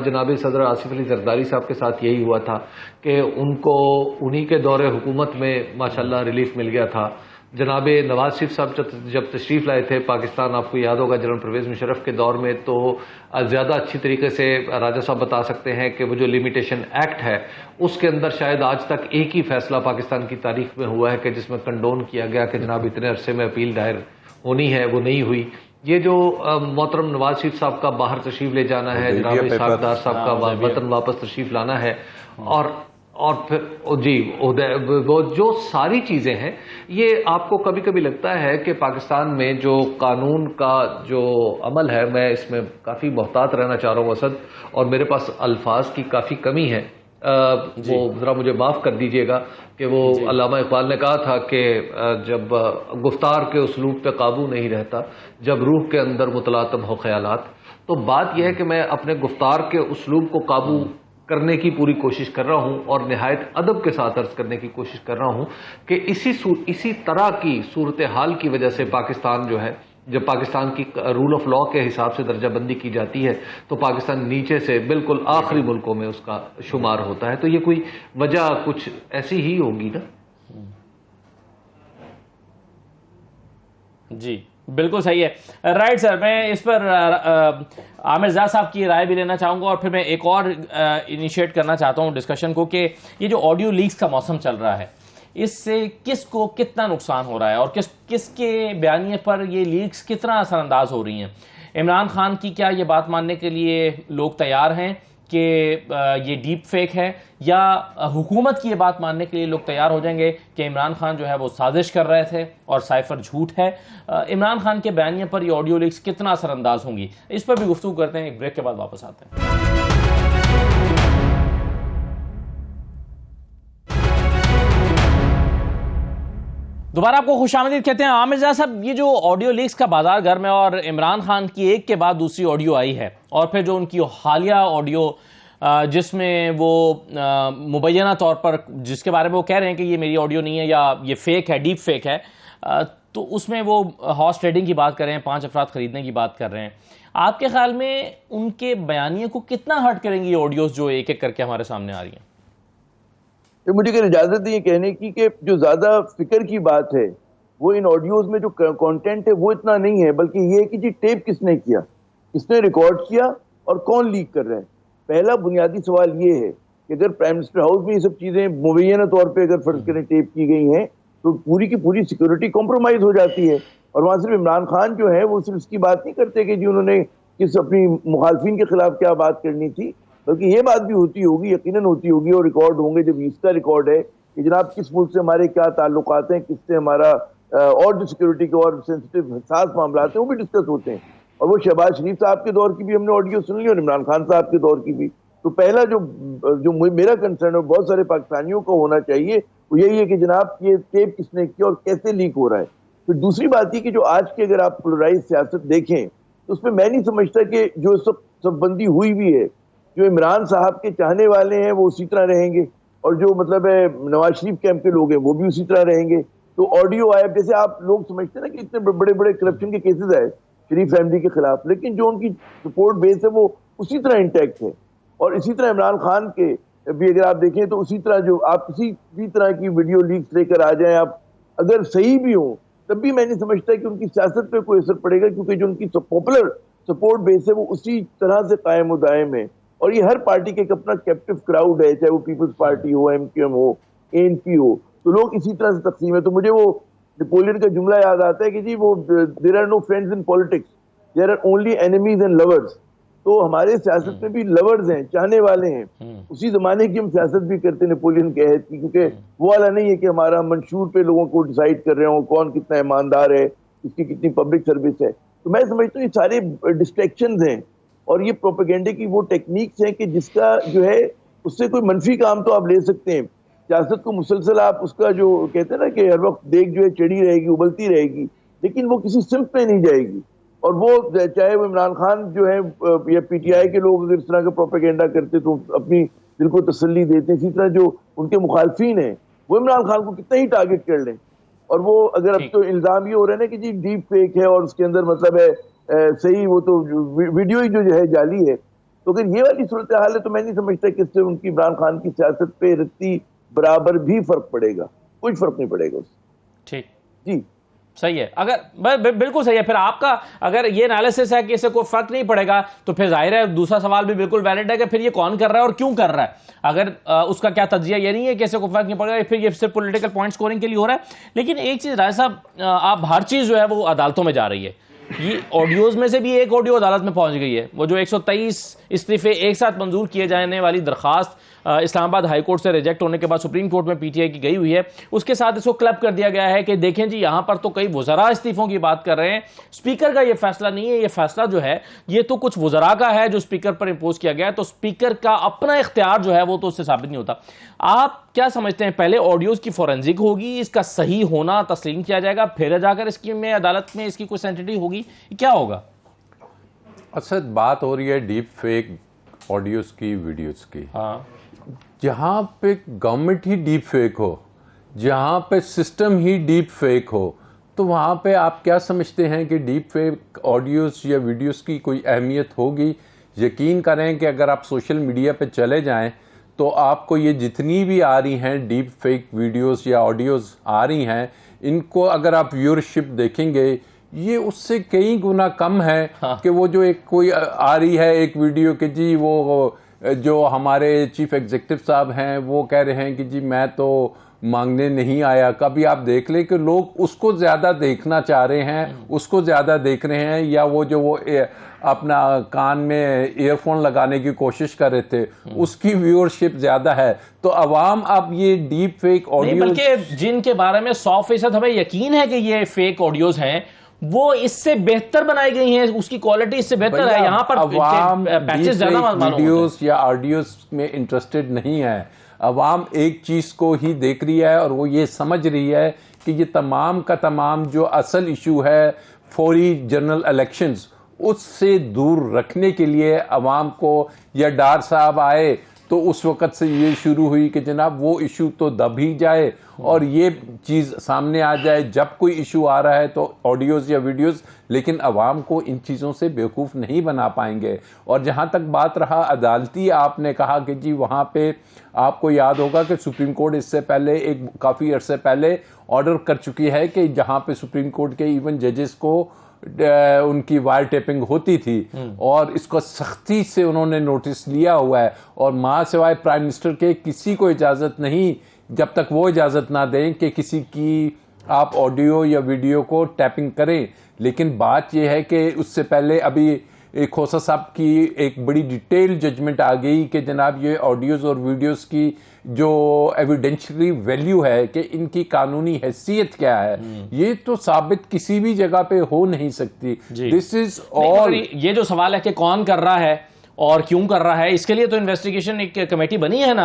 जनाबे सदर आसिफ अली जरदारी साहब के साथ यही हुआ था कि उनको उन्हीं के दौरे हुकूमत में माशाल्लाह रिलीफ मिल गया था। जनाबे नवाज शरीफ साहब जब तशरीफ़ लाए थे पाकिस्तान, आपको याद होगा जनरल परवेज़ मुशर्रफ के दौर में, तो ज़्यादा अच्छी तरीके से राजा साहब बता सकते हैं कि वो जो लिमिटेशन एक्ट है उसके अंदर शायद आज तक एक ही फैसला पाकिस्तान की तारीख में हुआ है कि जिसमें कंडोन किया गया कि जनाब इतने अरसे में अपील दायर होनी है, वो नहीं हुई। ये जो मोहतरम नवाज शरीफ साहब का बाहर तशरीफ़ ले जाना है, जनाब इसहाक डार साहब का वतन वापस तशरीफ़ लाना है, और फिर जी वो जो सारी चीज़ें हैं, ये आपको कभी कभी लगता है कि पाकिस्तान में जो कानून का जो अमल है, मैं इसमें काफ़ी मोहतात रहना चाह रहा हूँ असद, और मेरे पास अल्फाज की काफ़ी कमी है। वो ज़रा मुझे माफ़ कर दीजिएगा कि वो अल्लामा इकबाल ने कहा था कि जब गुफ्तार के उसलूब पे काबू नहीं रहता, जब रूह के अंदर मुतलातम हो ख्यालात। तो बात यह है कि मैं अपने गुफ्तार के उसलूब को काबू करने की पूरी कोशिश कर रहा हूं और निहायत अदब के साथ अर्ज करने की कोशिश कर रहा हूं कि इसी तरह की सूरत हाल की वजह से पाकिस्तान जो है, जब पाकिस्तान की रूल ऑफ लॉ के हिसाब से दर्जाबंदी की जाती है तो पाकिस्तान नीचे से बिल्कुल आखिरी मुल्कों में उसका शुमार होता है। तो ये कोई वजह कुछ ऐसी ही होगी ना। जी बिल्कुल सही है। राइट सर, मैं इस पर आमिर ज़ा साहब की राय भी लेना चाहूँगा और फिर मैं एक और इनिशिएट करना चाहता हूँ डिस्कशन को कि ये जो ऑडियो लीक्स का मौसम चल रहा है, इससे किसको कितना नुकसान हो रहा है और किसके बयानिए पर ये लीक्स कितना असरअंदाज हो रही हैं। इमरान खान की क्या ये बात मानने के लिए लोग तैयार हैं कि ये डीप फेक है, या हुकूमत की ये बात मानने के लिए लोग तैयार हो जाएंगे कि इमरान खान जो है वो साजिश कर रहे थे और साइफर झूठ है। इमरान खान के बयानिए पर ये ऑडियो लीक्स कितना असरअंदाज होंगी, इस पर भी गुफ्तगू करते हैं। एक ब्रेक के बाद वापस आते हैं। दोबारा आपको खुशामदीद कहते हैं। आमिर ज़ा साहब, ये जो ऑडियो लीक्स का बाजार गर्म है और इमरान खान की एक के बाद दूसरी ऑडियो आई है और फिर जो उनकी हालिया ऑडियो जिसमें वो मुबैना तौर पर जिसके बारे में वो कह रहे हैं कि ये मेरी ऑडियो नहीं है या ये फेक है, डीप फेक है, तो उसमें वो हॉर्स ट्रेडिंग की बात कर रहे हैं, 5 अफराद खरीदने की बात कर रहे हैं। आपके ख्याल में उनके बयानिए को कितना हर्ट करेंगी ये ऑडियोज जो एक एक करके हमारे सामने आ रही हैं? तो मुझे अगर इजाजत है कहने की कि जो ज्यादा फिक्र की बात है वो इन ऑडियोज में जो कंटेंट है वो इतना नहीं है, बल्कि ये है कि जी टेप किसने किया, किसने रिकॉर्ड किया और कौन लीक कर रहा है। पहला बुनियादी सवाल ये है कि अगर प्राइम मिनिस्टर हाउस में ये सब चीजें मुबैना तौर पे अगर फर्ज करें टेप की गई हैं तो पूरी की पूरी सिक्योरिटी कॉम्प्रोमाइज हो जाती है। और वहां सिर्फ इमरान खान जो है वो सिर्फ इसकी बात नहीं करते कि जी उन्होंने किस अपनी मुखालफिन के खिलाफ क्या बात करनी थी, बल्कि ये बात भी होती होगी, यकीनन होती होगी, और रिकॉर्ड होंगे जब इसका रिकॉर्ड है कि जनाब किस मुल्क से हमारे क्या ताल्लुकात हैं, किससे हमारा और जो सिक्योरिटी के और सेंसिटिव हसास मामला हैं वो भी डिस्कस होते हैं। और वो शहबाज शरीफ साहब के दौर की भी हमने ऑडियो सुन ली और इमरान खान साहब के दौर की भी। तो पहला जो मेरा कंसर्न है बहुत सारे पाकिस्तानियों को होना चाहिए वो यही है कि जनाब ये टेप किसने किया और कैसे लीक हो रहा है। फिर दूसरी बात ये कि जो आज की अगर आप पोलराइज सियासत देखें तो उसमें मैं नहीं समझता कि जो सब बंदी हुई भी है, जो इमरान साहब के चाहने वाले हैं वो उसी तरह रहेंगे, और जो मतलब है नवाज शरीफ कैंप के लोग हैं वो भी उसी तरह रहेंगे। तो ऑडियो आया, जैसे आप लोग समझते हैं ना कि इतने बड़े बड़े करप्शन के केसेस आए शरीफ फैमिली के खिलाफ, लेकिन जो उनकी सपोर्ट बेस है वो उसी तरह इंटैक्ट है। और इसी तरह इमरान खान के भी अगर आप देखें तो उसी तरह जो आप किसी भी तरह की वीडियो लीक्स लेकर आ जाएं, आप अगर सही भी हो तब भी मैं नहीं समझता कि उनकी सियासत पे कोई असर पड़ेगा, क्योंकि जो उनकी पॉपुलर सपोर्ट बेस है वो उसी तरह से कायम दायम है। और ये हर पार्टी का एक अपना कैप्टिव क्राउड है, चाहे वो पीपल्स पार्टी हो, एमक्यूएम हो, एएनपी हो, तो लोग इसी तरह से तकसीम है। तो मुझे वो नेपोलियन का जुमला याद आता है कि जी वो there are no friends in politics, there are only enemies and lovers. तो हमारे सियासत में भी लवर्स हैं, चाहने वाले हैं। उसी जमाने की हम सियासत भी करते नेपोलियन के अहद की, क्योंकि वो वाला नहीं है कि हमारा मंशूर पे लोगों को डिसाइड कर रहे हो कौन कितना ईमानदार है, इसकी कितनी पब्लिक सर्विस है। तो मैं समझता हूँ ये सारे डिस्ट्रैक्शंस हैं और ये प्रोपेगेंडे की वो टेक्निक्स हैं कि जिसका जो है उससे कोई मनफी काम तो आप ले सकते हैं। सियासत को मुसलसल आप उसका जो कहते हैं ना कि हर वक्त देख जो है चढ़ी रहेगी, उबलती रहेगी, लेकिन वो किसी सिम्प पे नहीं जाएगी। और वो चाहे वो इमरान खान जो है या पीटीआई के लोग अगर इस तरह का प्रोपेगेंडा करते तो अपनी दिल को तसल्ली देते हैं, इसी तरह जो उनके मुखालफीन हैं वो इमरान खान को कितना ही टारगेट कर लें। और वो अगर अब तो इल्जाम ये हो रहा है ना कि जी डीप फेक है और उसके अंदर मतलब है सही वो तो वीडियो ही जो है जाली है, तो अगर ये वाली सूरत हाल है तो मैं नहीं समझता कि इससे उनकी इमरान खान की सियासत पे रत्ती बराबर भी फर्क पड़ेगा, कोई फर्क नहीं पड़ेगा उससे। ठीक जी सही है। अगर बिल्कुल सही है। फिर आपका अगर ये एनालिसिस है कि इससे कोई फर्क नहीं पड़ेगा तो फिर जाहिर है दूसरा सवाल भी बिल्कुल वैलिड है कि फिर ये कौन कर रहा है और क्यों कर रहा है। अगर उसका क्या तज्जिया ये नहीं है कि इससे कोई फर्क नहीं पड़ेगा, फिर ये सिर्फ पॉलिटिकल पॉइंट स्कोरिंग के लिए हो रहा है। लेकिन एक चीज राय साहब, आप हर चीज जो है वो अदालतों में जा रही है। ये ऑडियोज में से भी एक ऑडियो अदालत में पहुंच गई है, वो जो 123 इस्तीफे एक साथ मंजूर किए जाने वाली दरखास्त इस्लामाबाद हाई कोर्ट से रिजेक्ट होने के बाद सुप्रीम कोर्ट में पीटीआई की गई हुई है, उसके साथ इसको क्लब कर दिया गया है कि देखें जी यहां पर तो कई वज़रा इस्तीफों की बात कर रहे हैं, स्पीकर का ये फैसला नहीं है, ये फैसला जो है ये तो कुछ वज़रा का है जो स्पीकर पर इंपोज किया गया है, तो स्पीकर का अपना इख्तियार जो है वो तो उससे साबित नहीं होता। आप क्या समझते हैं, पहले ऑडियोज की फोरेंसिक होगी, इसका सही होना तस्लीम किया जाएगा, फिर जाकर इसकी में अदालत में इसकी कोई सेंसिटिविटी होगी, क्या होगा? अच्छा, बात हो रही है डीप फेक ऑडियोज की, वीडियोज की। हाँ, जहाँ पे गवर्नमेंट ही डीप फेक हो, जहाँ पे सिस्टम ही डीप फेक हो, तो वहाँ पे आप क्या समझते हैं कि डीप फेक ऑडियोज़ या वीडियोज़ की कोई अहमियत होगी? यकीन करें कि अगर आप सोशल मीडिया पे चले जाएं तो आपको ये जितनी भी आ रही हैं डीप फेक वीडियोज़ या ऑडियोज़ आ रही हैं, इनको अगर आप व्यूअरशिप देखेंगे ये उससे कई गुना कम है। हाँ। कि वो जो एक कोई आ रही है एक वीडियो कि जी वो जो हमारे चीफ एग्जीक्यूटिव साहब हैं वो कह रहे हैं कि जी मैं तो मांगने नहीं आया। कभी आप देख लें कि लोग उसको ज़्यादा देखना चाह रहे हैं, उसको ज़्यादा देख रहे हैं, या वो जो वो अपना कान में ईयरफोन लगाने की कोशिश कर रहे थे उसकी व्यूअरशिप ज़्यादा है। तो अवाम अब ये डीप फेक ऑडियो, बल्कि जिनके बारे में 100% हमें यकीन है कि ये फेक ऑडियोज हैं वो इससे बेहतर बनाई गई हैं, उसकी क्वालिटी इससे बेहतर है। यहाँ पर पैचेस ज्यादा वीडियोस या ऑडियोस में इंटरेस्टेड नहीं है। अवाम एक चीज को ही देख रही है और वो ये समझ रही है कि ये तमाम का तमाम जो असल इशू है फौरी जनरल इलेक्शंस, उससे दूर रखने के लिए अवाम को या डार साहब आए तो उस वक़्त से ये शुरू हुई कि जनाब वो इशू तो दब ही जाए और ये चीज़ सामने आ जाए जब कोई इशू आ रहा है तो ऑडियोज़ या वीडियोज़। लेकिन आवाम को इन चीज़ों से बेवकूफ़ नहीं बना पाएंगे। और जहाँ तक बात रहा अदालती, आपने कहा कि जी वहाँ पे आपको याद होगा कि सुप्रीम कोर्ट इससे पहले एक काफ़ी अरसे पहले ऑर्डर कर चुकी है कि जहाँ पे सुप्रीम कोर्ट के इवन जजेस को उनकी वायर टेपिंग होती थी और इसको सख्ती से उन्होंने नोटिस लिया हुआ है। और मां सिवाय प्राइम मिनिस्टर के किसी को इजाज़त नहीं, जब तक वो इजाज़त ना दें कि किसी की आप ऑडियो या वीडियो को टैपिंग करें। लेकिन बात यह है कि उससे पहले अभी खोसा साहब की एक बड़ी डिटेल जजमेंट आ गई कि जनाब ये ऑडियोज़ और वीडियोज़ की जो एविडेंशियली वैल्यू है कि इनकी कानूनी हैसियत क्या है, ये तो साबित किसी भी जगह पे हो नहीं सकती। This is all. ये जो सवाल है कि कौन कर रहा है और क्यों कर रहा है, इसके लिए तो इन्वेस्टिगेशन एक कमेटी बनी है ना,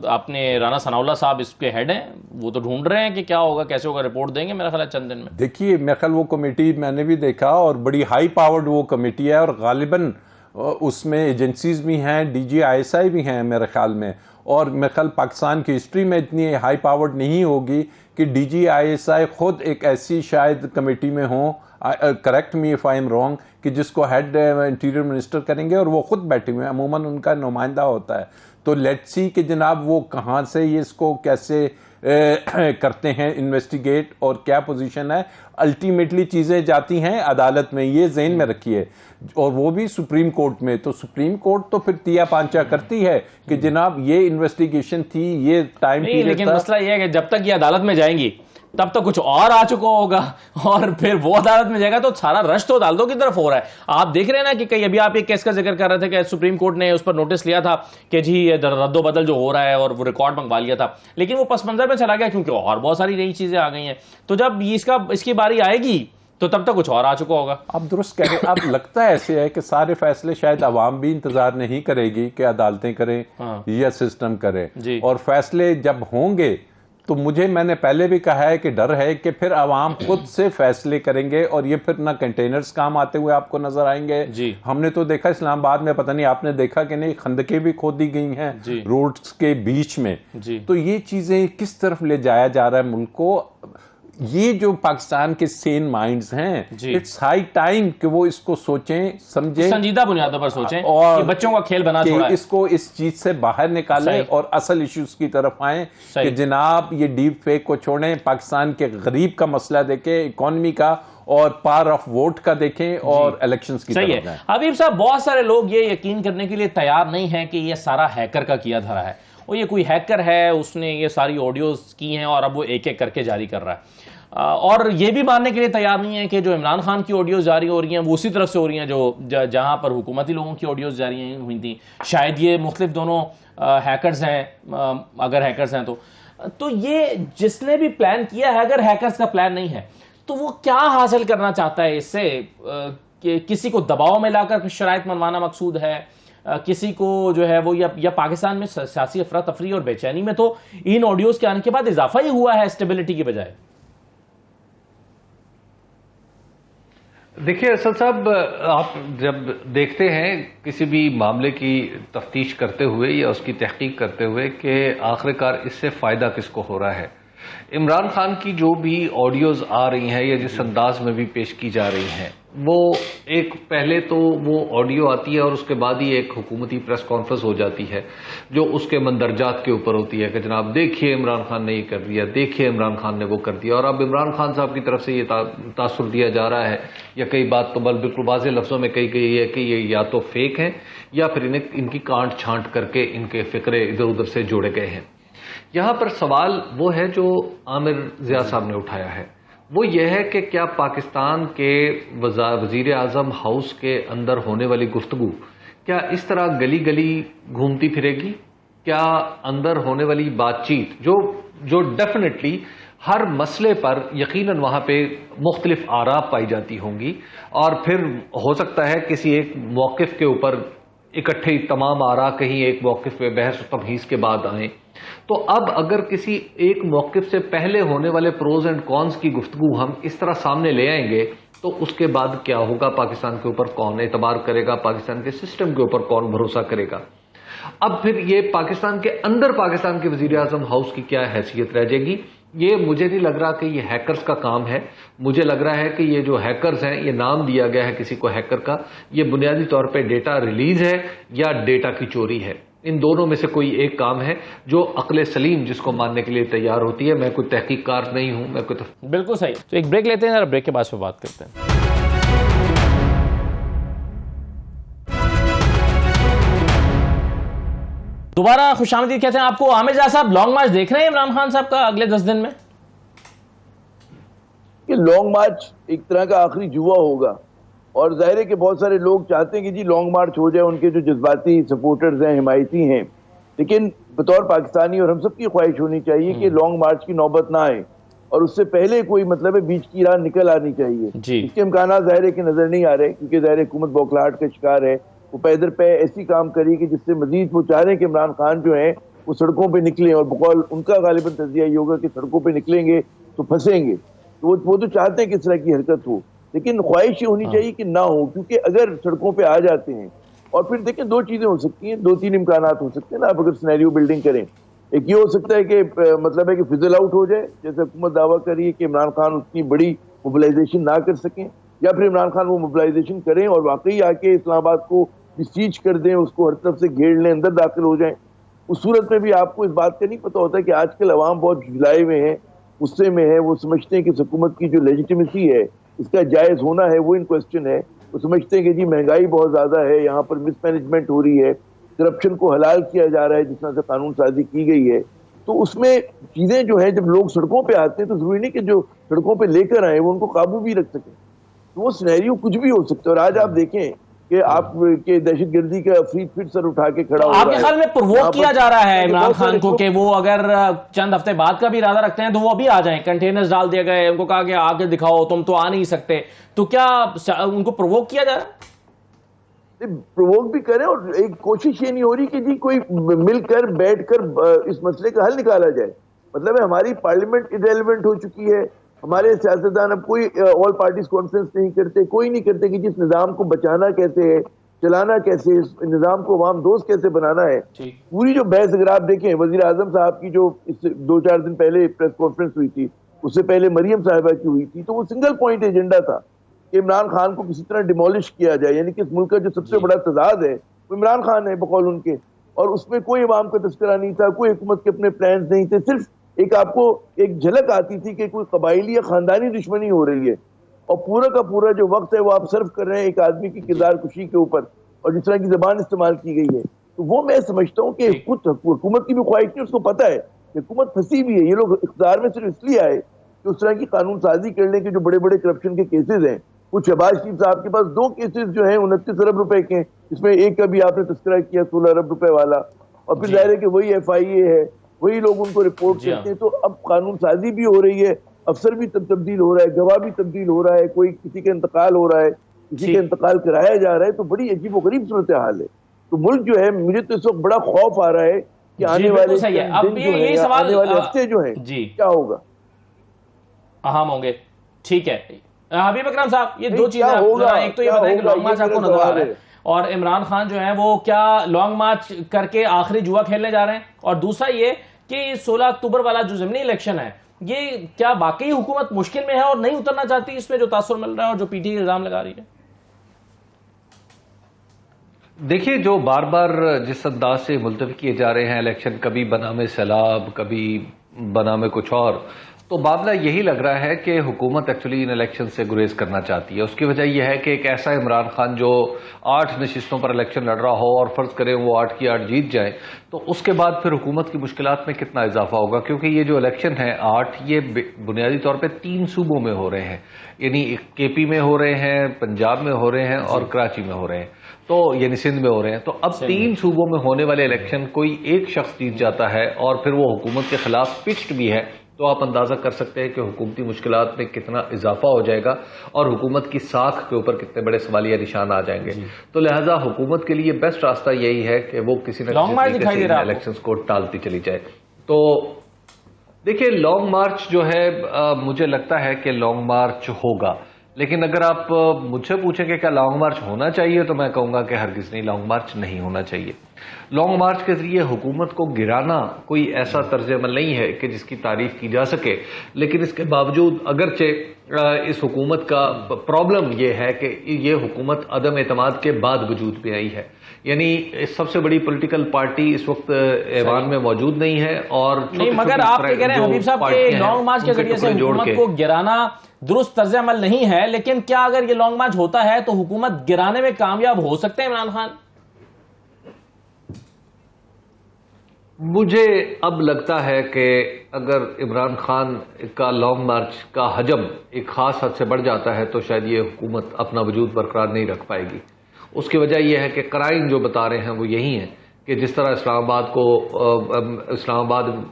आपने राना सनाउल्लाह साहब इसके हेड हैं, वो तो ढूंढ रहे हैं कि क्या होगा कैसे होगा, रिपोर्ट देंगे मेरा ख्याल है चंद दिन में। देखिए मेरा ख्याल वो कमेटी मैंने भी देखा और बड़ी हाई पावर्ड वो कमेटी है और गालिबन उसमें एजेंसीज भी हैं, DGISI भी हैं मेरे ख्याल में, और मेरे ख्याल पाकिस्तान की हिस्ट्री में इतनी हाई पावर्ड नहीं होगी कि DGISI खुद एक ऐसी शायद कमेटी में हो, correct me if I am wrong, कि जिसको हेड इंटीरियर मिनिस्टर करेंगे और वो खुद बैठे हुए हैं, अमूमन उनका नुमाइंदा होता है। तो लेट्स सी कि जनाब वो कहाँ से ये इसको कैसे करते हैं इन्वेस्टिगेट और क्या पोजीशन है। अल्टीमेटली चीज़ें जाती हैं अदालत में, ये ज़हन में रखिए, और वो भी सुप्रीम कोर्ट में। तो सुप्रीम कोर्ट तो फिर तिया पांचा करती है कि जनाब ये इन्वेस्टिगेशन थी, ये टाइम पीरियड था। लेकिन मसला ये है कि जब तक ये अदालत में जाएंगी तब तक कुछ और आ चुका होगा, और फिर वो अदालत में जाएगा तो सारा रश तो अदालतों की तरफ हो रहा है। आप देख रहे हैं ना कि कई, अभी आप एक केस का जिक्र कर रहे थे कि सुप्रीम कोर्ट ने उस पर नोटिस लिया था कि जी ये रद्दो बदल जो हो रहा है, और वो रिकॉर्ड मंगवा लिया था, लेकिन वो पस मंजर में चला गया क्योंकि और बहुत सारी नई चीजें आ गई हैं। तो जब इसकी बारी आएगी तो तब तक कुछ और आ चुका होगा। आप दुरुस्त कह रहे हैं। अब लगता है ऐसे है कि सारे फैसले शायद अवाम भी इंतजार नहीं करेगी कि अदालतें करें या सिस्टम करे, और फैसले जब होंगे तो मैंने पहले भी कहा है कि डर है कि फिर अवाम खुद से फैसले करेंगे, और ये फिर ना कंटेनर्स काम आते हुए आपको नजर आएंगे। हमने तो देखा इस्लामाबाद में, पता नहीं आपने देखा कि नहीं, खंदकें भी खोदी गई हैं रोड्स के बीच में। तो ये चीजें किस तरफ ले जाया जा रहा है मुल्क को। ये जो पाकिस्तान के सेन माइंड्स हैं, इट्स हाई टाइम कि वो इसको सोचें, समझें, संजीदा बुनियादों पर सोचें, और कि बच्चों का खेल बना छोड़ा है, इसको इस चीज से बाहर निकालें और असल इश्यूज की तरफ आएं कि जनाब ये डीप फेक को छोड़ें, पाकिस्तान के गरीब का मसला देखें, इकोनॉमी का और पार ऑफ वोट का देखें, और इलेक्शंस की तरफ जाएं। हबीब साहब, बहुत सारे लोग ये यकीन करने के लिए तैयार नहीं है कि ये सारा हैकर का किया धरा है, और ये कोई हैकर है, उसने ये सारी ऑडियोज की हैं और अब वो एक एक करके जारी कर रहा है। और ये भी मानने के लिए तैयार नहीं है कि जो इमरान खान की ऑडियोज जारी हो रही हैं वो उसी तरफ से हो रही हैं जो जहां पर हुकूमती लोगों की ऑडियोज जारी हुई थी। शायद ये मुख्तलिफ दोनों हैकर्स हैं, अगर हैकर्स हैं तो ये जिसने भी प्लान किया है, अगर हैकर्स का प्लान नहीं है तो वो क्या हासिल करना चाहता है इससे? कि किसी को दबाव में लाकर शराइत मनवाना मकसूद है, किसी को जो है वो, या पाकिस्तान में सियासी अफरा तफरी और बेचैनी में तो इन ऑडियोज के आने के बाद इजाफा ही हुआ है स्टेबिलिटी की बजाय। देखिए असद साहब, आप जब देखते हैं किसी भी मामले की तफ्तीश करते हुए या उसकी तहकीक करते हुए कि आखिरकार इससे फ़ायदा किसको हो रहा है, इमरान खान की जो भी ऑडियोज़ आ रही हैं या जिस अंदाज में भी पेश की जा रही हैं, वो एक पहले तो वो ऑडियो आती है और उसके बाद ही एक हुकूमती प्रेस कॉन्फ्रेंस हो जाती है जो उसके मंदरजात के ऊपर होती है कि जनाब देखिए इमरान खान ने ये कर दिया, देखिए इमरान खान ने वो कर दिया। और अब इमरान खान साहब की तरफ से ये तासुर दिया जा रहा है, या कई बात तो बिल्कुल वाज़ेह लफ्ज़ों में कही गई है कि ये या तो फेक हैं या फिर इनकी कांट छांट करके इनके फिक्रे इधर उधर से जोड़े गए हैं। यहाँ पर सवाल वो है जो आमिर ज़िया साहब ने उठाया है, वो ये है कि क्या पाकिस्तान के वज़ीर आज़म हाउस के अंदर होने वाली गुफ्तगू क्या इस तरह गली गली घूमती फिरेगी? क्या अंदर होने वाली बातचीत जो डेफिनेटली हर मसले पर यकीनन वहाँ पे मुख्तलिफ आरा पाई जाती होंगी, और फिर हो सकता है किसी एक मौक़िफ़ के ऊपर इकट्ठे तमाम आरा कहीं एक मौक़िफ़ पे बहस तमहीज़ के बाद आएँ। तो अब अगर किसी एक मौक़िफ़ से पहले होने वाले प्रोज एंड कॉन्स की गुफ्तगू हम इस तरह सामने ले आएंगे तो उसके बाद क्या होगा? पाकिस्तान के ऊपर कौन एतबार करेगा? पाकिस्तान के सिस्टम के ऊपर कौन भरोसा करेगा? अब फिर ये पाकिस्तान के अंदर पाकिस्तान के वज़ीर आज़म हाउस की क्या हैसियत रह जाएगी? ये मुझे नहीं लग रहा कि ये हैकर्स का काम है। मुझे लग रहा है कि ये जो हैकर्स हैं, ये नाम दिया गया है किसी को हैकर का, ये बुनियादी तौर पे डेटा रिलीज है या डेटा की चोरी है। इन दोनों में से कोई एक काम है जो अक्ल सलीम जिसको मानने के लिए तैयार होती है। मैं कोई तहकीककार नहीं हूं, मैं कोई बिल्कुल सही। तो एक ब्रेक लेते हैं और ब्रेक के बाद बात करते हैं। दोबारा खुशामदीद कहते हैं आपको। आमिर ज़िया साहब, लॉन्ग मार्च देख रहे हैं इमरान खान साहब का अगले 10 दिन में? कि लॉन्ग मार्च एक तरह का आखिरी जुआ होगा, और जाहिर है कि बहुत सारे लोग चाहते हैं कि जी लॉन्ग मार्च हो जाए, उनके जो जज्बाती सपोर्टर्स हैं, हिमायती हैं, लेकिन बतौर पाकिस्तानी और हम सब की ख्वाहिश होनी चाहिए कि लॉन्ग मार्च की नौबत ना आए, और उससे पहले कोई मतलब है बीच की राह निकल आनी चाहिए। इसके इम्कान जाहिर है कि नजर नहीं आ रहे, क्योंकि जाहिर हुकूमत बौखलाहट का शिकार है। वो पैदर पे ऐसी काम करी कि जिससे मजीद वो चाह रहे हैं कि इमरान खान जो है वो सड़कों पे निकले, और बकौल उनका गालिबन तजिया ये होगा कि सड़कों पे निकलेंगे तो फंसेंगे। तो वो तो चाहते हैं कि इस तरह की हरकत हो, लेकिन ख्वाहिश ये होनी चाहिए कि ना हो, क्योंकि अगर सड़कों पे आ जाते हैं और फिर देखें दो चीजें हो सकती हैं, दो तीन इम्कानात हो सकते हैं ना, आप अगर सिनेरियो बिल्डिंग करें। एक ये हो सकता है कि मतलब है कि फिजल आउट हो जाए, जैसे हुकूमत दावा कर रही है कि इमरान खान उतनी बड़ी मोबिलाइजेशन ना कर सकें, या फिर इमरान खान वो मोबिलाइजेशन करें और वाकई आके इस्लामाबाद को डिसीज कर दें, उसको हर तरफ से घेर लें, अंदर दाखिल हो जाएं। उस सूरत में भी आपको इस बात का नहीं पता होता कि आजकल अवाम बहुत झुलाए हुए हैं, गुस्से में है। वो समझते हैं कि हुकूमत की जो लेजिटिमेसी है, इसका जायज होना है, वो इन क्वेश्चन है। वो समझते हैं कि जी महंगाई बहुत ज्यादा है, यहाँ पर मिसमैनेजमेंट हो रही है, करप्शन को हलाल किया जा रहा है जिस तरह से कानून साजी की गई है। तो उसमें चीजें जो है, जब लोग सड़कों पे आते हैं तो जरूरी नहीं कि जो सड़कों पे लेकर आए वो उनको काबू भी रख सकें। तो वो सिनेरियो कुछ भी हो सकता है। और आज आप देखें कि आप के दहशतगर्दी का अफरीद फिर सर उठा के खड़ा हो रहा है। आपके ख्याल में यहाँ प्रोवोक पर किया जा रहा है इमरान बहुत सारे खान को कि वो अगर चंद हफ्ते बाद का भी इरादा रखते हैं तो वो अभी आ जाएं? कंटेनर्स डाल दिए गए, उनको कहा कि आगे दिखाओ, तुम तो आ नहीं सकते। तो क्या उनको प्रोवोक किया जा रहा है? प्रोवोक भी करें, और एक कोशिश ये नहीं हो रही कि जी कोई मिलकर बैठकर इस मसले का हल निकाला जाए। मतलब है हमारी पार्लियामेंट इरेलीवेंट हो चुकी है, हमारे सियासतदान अब कोई ऑल पार्टीज कॉन्फ्रेंस नहीं करते, कोई नहीं करते कि जिस निजाम को बचाना कैसे है, चलाना कैसे, इस निजाम को अवाम दोस्त कैसे बनाना है। पूरी जो बहस अगर आप देखें, वजीर आजम साहब की जो इससे 2-4 दिन पहले प्रेस कॉन्फ्रेंस हुई थी, उससे पहले मरियम साहिबा की हुई थी, तो वो सिंगल पॉइंट एजेंडा था कि इमरान खान को किसी तरह डिमोलिश किया जाए। यानी कि इस मुल्क का जो सबसे बड़ा तजाद है वो इमरान खान है बकौल उनके, और उसमें कोई अवाम का तस्करा नहीं था, कोई हुकूमत के अपने प्लान नहीं थे। सिर्फ एक आपको एक झलक आती थी कि कोई कबायली या खानदानी दुश्मनी हो रही है, और पूरा का पूरा जो वक्त है वो आप सर्व कर रहे हैं एक आदमी की किरदार कुशी के ऊपर, और जिस तरह की जबान इस्तेमाल की गई है। तो वो मैं समझता हूँ कि खुद हुकूमत की भी ख्वाहिश नहीं, उसको पता है कि हुकूमत फंसी भी है। ये लोग इख्तियार में सिर्फ इसलिए आए कि उस तरह की कानून साजी करने के जो बड़े बड़े करप्शन के केसेज हैं, कुछ शहबाज शरीफ साहब के पास 2 केसेस जो हैं 29 अरब रुपए के, इसमें एक का भी आपने तस्करा किया 16 अरब रुपए वाला, और फिर जाहिर है कि वही FIA है, वही लोग उनको रिपोर्ट करते हैं। तो अब कानून साजी भी हो रही है, अफसर भी तब्दील हो रहा है, गवाह भी तब्दील हो रहा है, कोई किसी का इंतकाल हो रहा है, किसी का इंतकाल कराया जा रहा है। तो बड़ी अजीब व गरीब सूरत हाल है। तो मुल्क जो है, मुझे तो इस वक्त बड़ा खौफ आ रहा है कि आने वाले दिन जो है, आने वाले हफ्ते जो है क्या होगा, अहम होंगे। ठीक है हबीब अकरम साहब, ये दो चीजें एक तो ये बताएं कि लॉन्ग मार्च आपको नजर आ रहा है, और इमरान खान जो है वो क्या लॉन्ग मार्च करके आखिरी जुआ खेलने जा रहे हैं? और दूसरा ये कि 16 अक्टूबर वाला जो ज़मीनी इलेक्शन है, ये क्या वाकई हुकूमत मुश्किल में है और नहीं उतरना चाहती इसमें, जो तासुर मिल रहा है और जो PTI इल्जाम लगा रही है? देखिए, जो बार बार जिस अंदाज से मुलतवी किए जा रहे हैं इलेक्शन, कभी बनामे सैलाब, कभी बनामे कुछ और, तो मामला यही लग रहा है कि हुकूमत एक्चुअली इन इलेक्शन से गुरेज करना चाहती है। उसकी वजह यह है कि एक ऐसा इमरान खान जो 8 नशिस्तों पर इलेक्शन लड़ रहा हो और फर्ज करें वो 8 की 8 जीत जाए, तो उसके बाद फिर हुकूमत की मुश्किलात में कितना इजाफा होगा। क्योंकि ये जो इलेक्शन है 8, ये बुनियादी तौर पर 3 सूबों में हो रहे हैं, यानी KP में हो रहे हैं, पंजाब में हो रहे हैं और कराची में हो रहे हैं, तो यानी सिंध में हो रहे हैं। तो अब 3 सूबों में होने वाले इलेक्शन कोई एक शख्स जीत जाता है और फिर वो हुकूमत के खिलाफ पिच्ड भी है, तो आप अंदाजा कर सकते हैं कि हुकूमती मुश्किलात में कितना इजाफा हो जाएगा और हुकूमत की साख के ऊपर कितने बड़े सवालिया निशान आ जाएंगे। तो लिहाजा हुकूमत के लिए बेस्ट रास्ता यही है कि वो किसी न किसी तरीके से इलेक्शंस को टालती चली जाए। तो देखिए, लॉन्ग मार्च जो है मुझे लगता है कि लॉन्ग मार्च होगा, लेकिन अगर आप मुझसे पूछेंगे क्या लॉन्ग मार्च होना चाहिए, तो मैं कहूंगा कि हरगिज नहीं, लॉन्ग मार्च नहीं होना चाहिए। लॉन्ग मार्च के जरिए हुकूमत को गिराना कोई ऐसा तर्ज अमल नहीं है कि जिसकी तारीफ की जा सके, लेकिन इसके बावजूद अगरचे इस हुकूमत का प्रॉब्लम यह है कि ये हुकूमत अदम एतमाद के बाद वजूद में आई है। यानी सबसे बड़ी पॉलिटिकल पार्टी इस वक्त ऐवान में मौजूद नहीं है। और नहीं, मगर आप कह रहे हैं हबीब साहब के लॉन्ग मार्च के जरिए से हुकूमत को गिराना दुरुस्त तर्ज अमल नहीं है, लेकिन क्या अगर ये लॉन्ग मार्च होता है तो हुकूमत गिराने में कामयाब हो सकते हैं इमरान खान? मुझे अब लगता है कि अगर इमरान खान का लॉन्ग मार्च का हजम एक खास हद से बढ़ जाता है तो शायद ये हुकूमत अपना वजूद बरकरार नहीं रख पाएगी। उसकी वजह यह है कि कराइन जो बता रहे हैं वो यही है कि जिस तरह इस्लामाबाद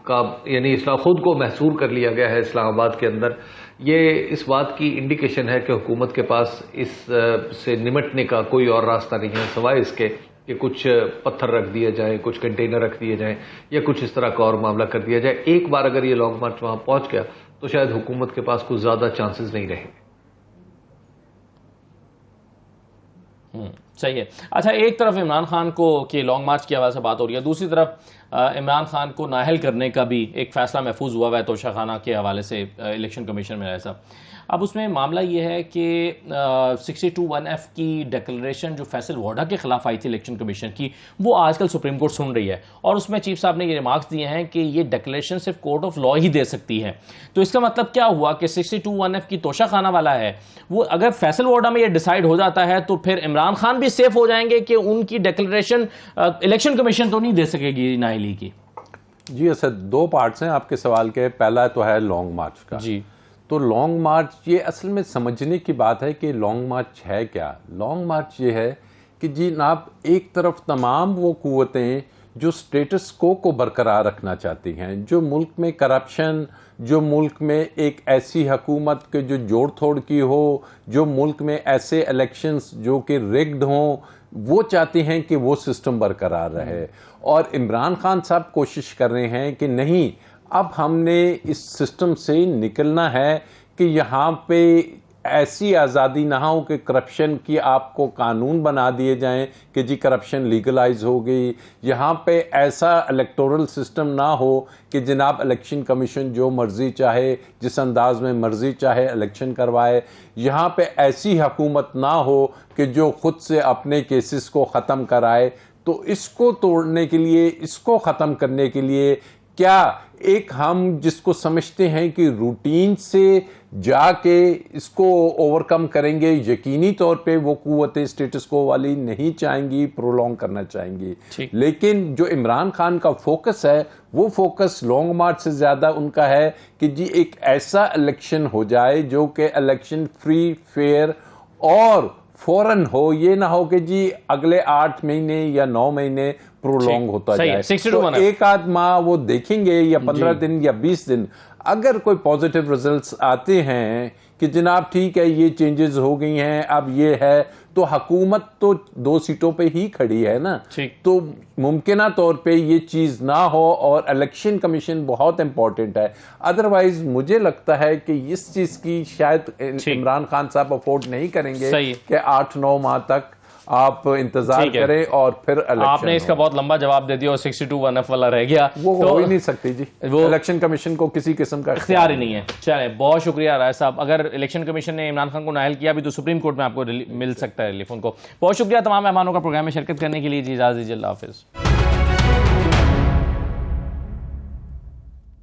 का यानी खुद को महसूर कर लिया गया है इस्लामाबाद के अंदर, ये इस बात की इंडिकेशन है कि हुकूमत के पास इस से निमटने का कोई और रास्ता नहीं है सिवाय इसके कि कुछ पत्थर रख दिए जाए, कुछ कंटेनर रख दिए जाएं या कुछ इस तरह का और मामला कर दिया जाए। एक बार अगर ये लॉन्ग मार्च वहां पहुंच गया तो शायद हुकूमत के पास कुछ ज्यादा चांसेस नहीं रहेंगे। सही है। अच्छा, एक तरफ इमरान खान को कि लॉन्ग मार्च की हवाले से बात हो रही है, दूसरी तरफ इमरान खान को नाअहल करने का भी एक फैसला महफूज हुआ है तोशाखाना के हवाले से इलेक्शन कमीशन में ऐसा। अब उसमें मामला ये है कि 62(1)(f की डिक्लेरेशन जो फैसल वाडा के खिलाफ आई थी इलेक्शन कमीशन की, वो आजकल सुप्रीम कोर्ट सुन रही है और उसमें चीफ साहब ने ये रिमार्क्स दिए हैं कि ये डिक्लेरेशन सिर्फ कोर्ट ऑफ लॉ ही दे सकती है। तो इसका मतलब क्या हुआ कि 62(1)(f की तोशाखाना वाला है, वो अगर फैसल वाडा में ये डिसाइड हो जाता है तो फिर इमरान खान भी सेफ हो जाएंगे कि उनकी डिक्लेरेशन इलेक्शन कमीशन तो नहीं दे सकेगी नाअहली की। जी असद, दो पार्ट्स हैं आपके सवाल के। पहला तो है लॉन्ग मार्च का। जी, तो लॉन्ग मार्च, ये असल में समझने की बात है कि लॉन्ग मार्च है क्या। लॉन्ग मार्च ये है कि जी जनाब, एक तरफ तमाम वो कुव्वतें जो स्टेटस को बरकरार रखना चाहती हैं, जो मुल्क में करप्शन, जो मुल्क में एक ऐसी हुकूमत के जो जोड़ तोड़ की हो, जो मुल्क में ऐसे इलेक्शंस जो कि रिग्ड हों, वो चाहती हैं कि वो सिस्टम बरकरार रहे। और इमरान खान साहब कोशिश कर रहे हैं कि नहीं, अब हमने इस सिस्टम से निकलना है कि यहाँ पे ऐसी आज़ादी ना हो कि करप्शन की आपको कानून बना दिए जाएं कि जी करप्शन लीगलाइज हो गई। यहाँ पे ऐसा इलेक्टोरल सिस्टम ना हो कि जनाब इलेक्शन कमीशन जो मर्जी चाहे, जिस अंदाज में मर्जी चाहे इलेक्शन करवाए। यहाँ पे ऐसी हुकूमत ना हो कि जो खुद से अपने केसेस को ख़त्म कराए। तो इसको तोड़ने के लिए, इसको ख़त्म करने के लिए क्या एक हम जिसको समझते हैं कि रूटीन से जाके इसको ओवरकम करेंगे, यकीनी तौर पे वो कुव्वतें स्टेटस को वाली नहीं चाहेंगी, प्रोलॉन्ग करना चाहेंगी। लेकिन जो इमरान खान का फोकस है, वो फोकस लॉन्ग मार्च से ज़्यादा उनका है कि जी एक ऐसा इलेक्शन हो जाए जो कि इलेक्शन फ्री, फेयर और फौरन हो। ये ना हो कि जी अगले 8 महीने या 9 महीने प्रोलॉन्ग होता जाए। तो एक आध माह वो देखेंगे या 15 दिन या 20 दिन, अगर कोई पॉजिटिव रिजल्ट्स आते हैं कि जनाब ठीक है ये चेंजेस हो गई हैं, अब ये है, तो हुकूमत तो 2 सीटों पे ही खड़ी है ना। तो मुमकिन तौर पे ये चीज़ ना हो और इलेक्शन कमीशन बहुत इंपॉर्टेंट है। अदरवाइज मुझे लगता है कि इस चीज़ की शायद इमरान खान साहब अफोर्ड नहीं करेंगे कि 8-9 माह तक आप इंतजार करें और फिर इलेक्शन। आपने इसका बहुत लंबा जवाब दे दिया और 62(1)(f वाला रह गया। वो हो ही नहीं सकती जी, वो इलेक्शन कमीशन को किसी किस्म का इख्तियार ही नहीं है। चले, बहुत शुक्रिया राय साहब। अगर इलेक्शन कमीशन ने इमरान खान को नाअहल किया भी तो सुप्रीम कोर्ट में आपको मिल सकता है रिलीफ उनको। बहुत शुक्रिया तमाम मेहमानों का प्रोग्राम में शिरकत करने के लिए। जी इजाज़त दीजिए, अल्लाह हाफिज़।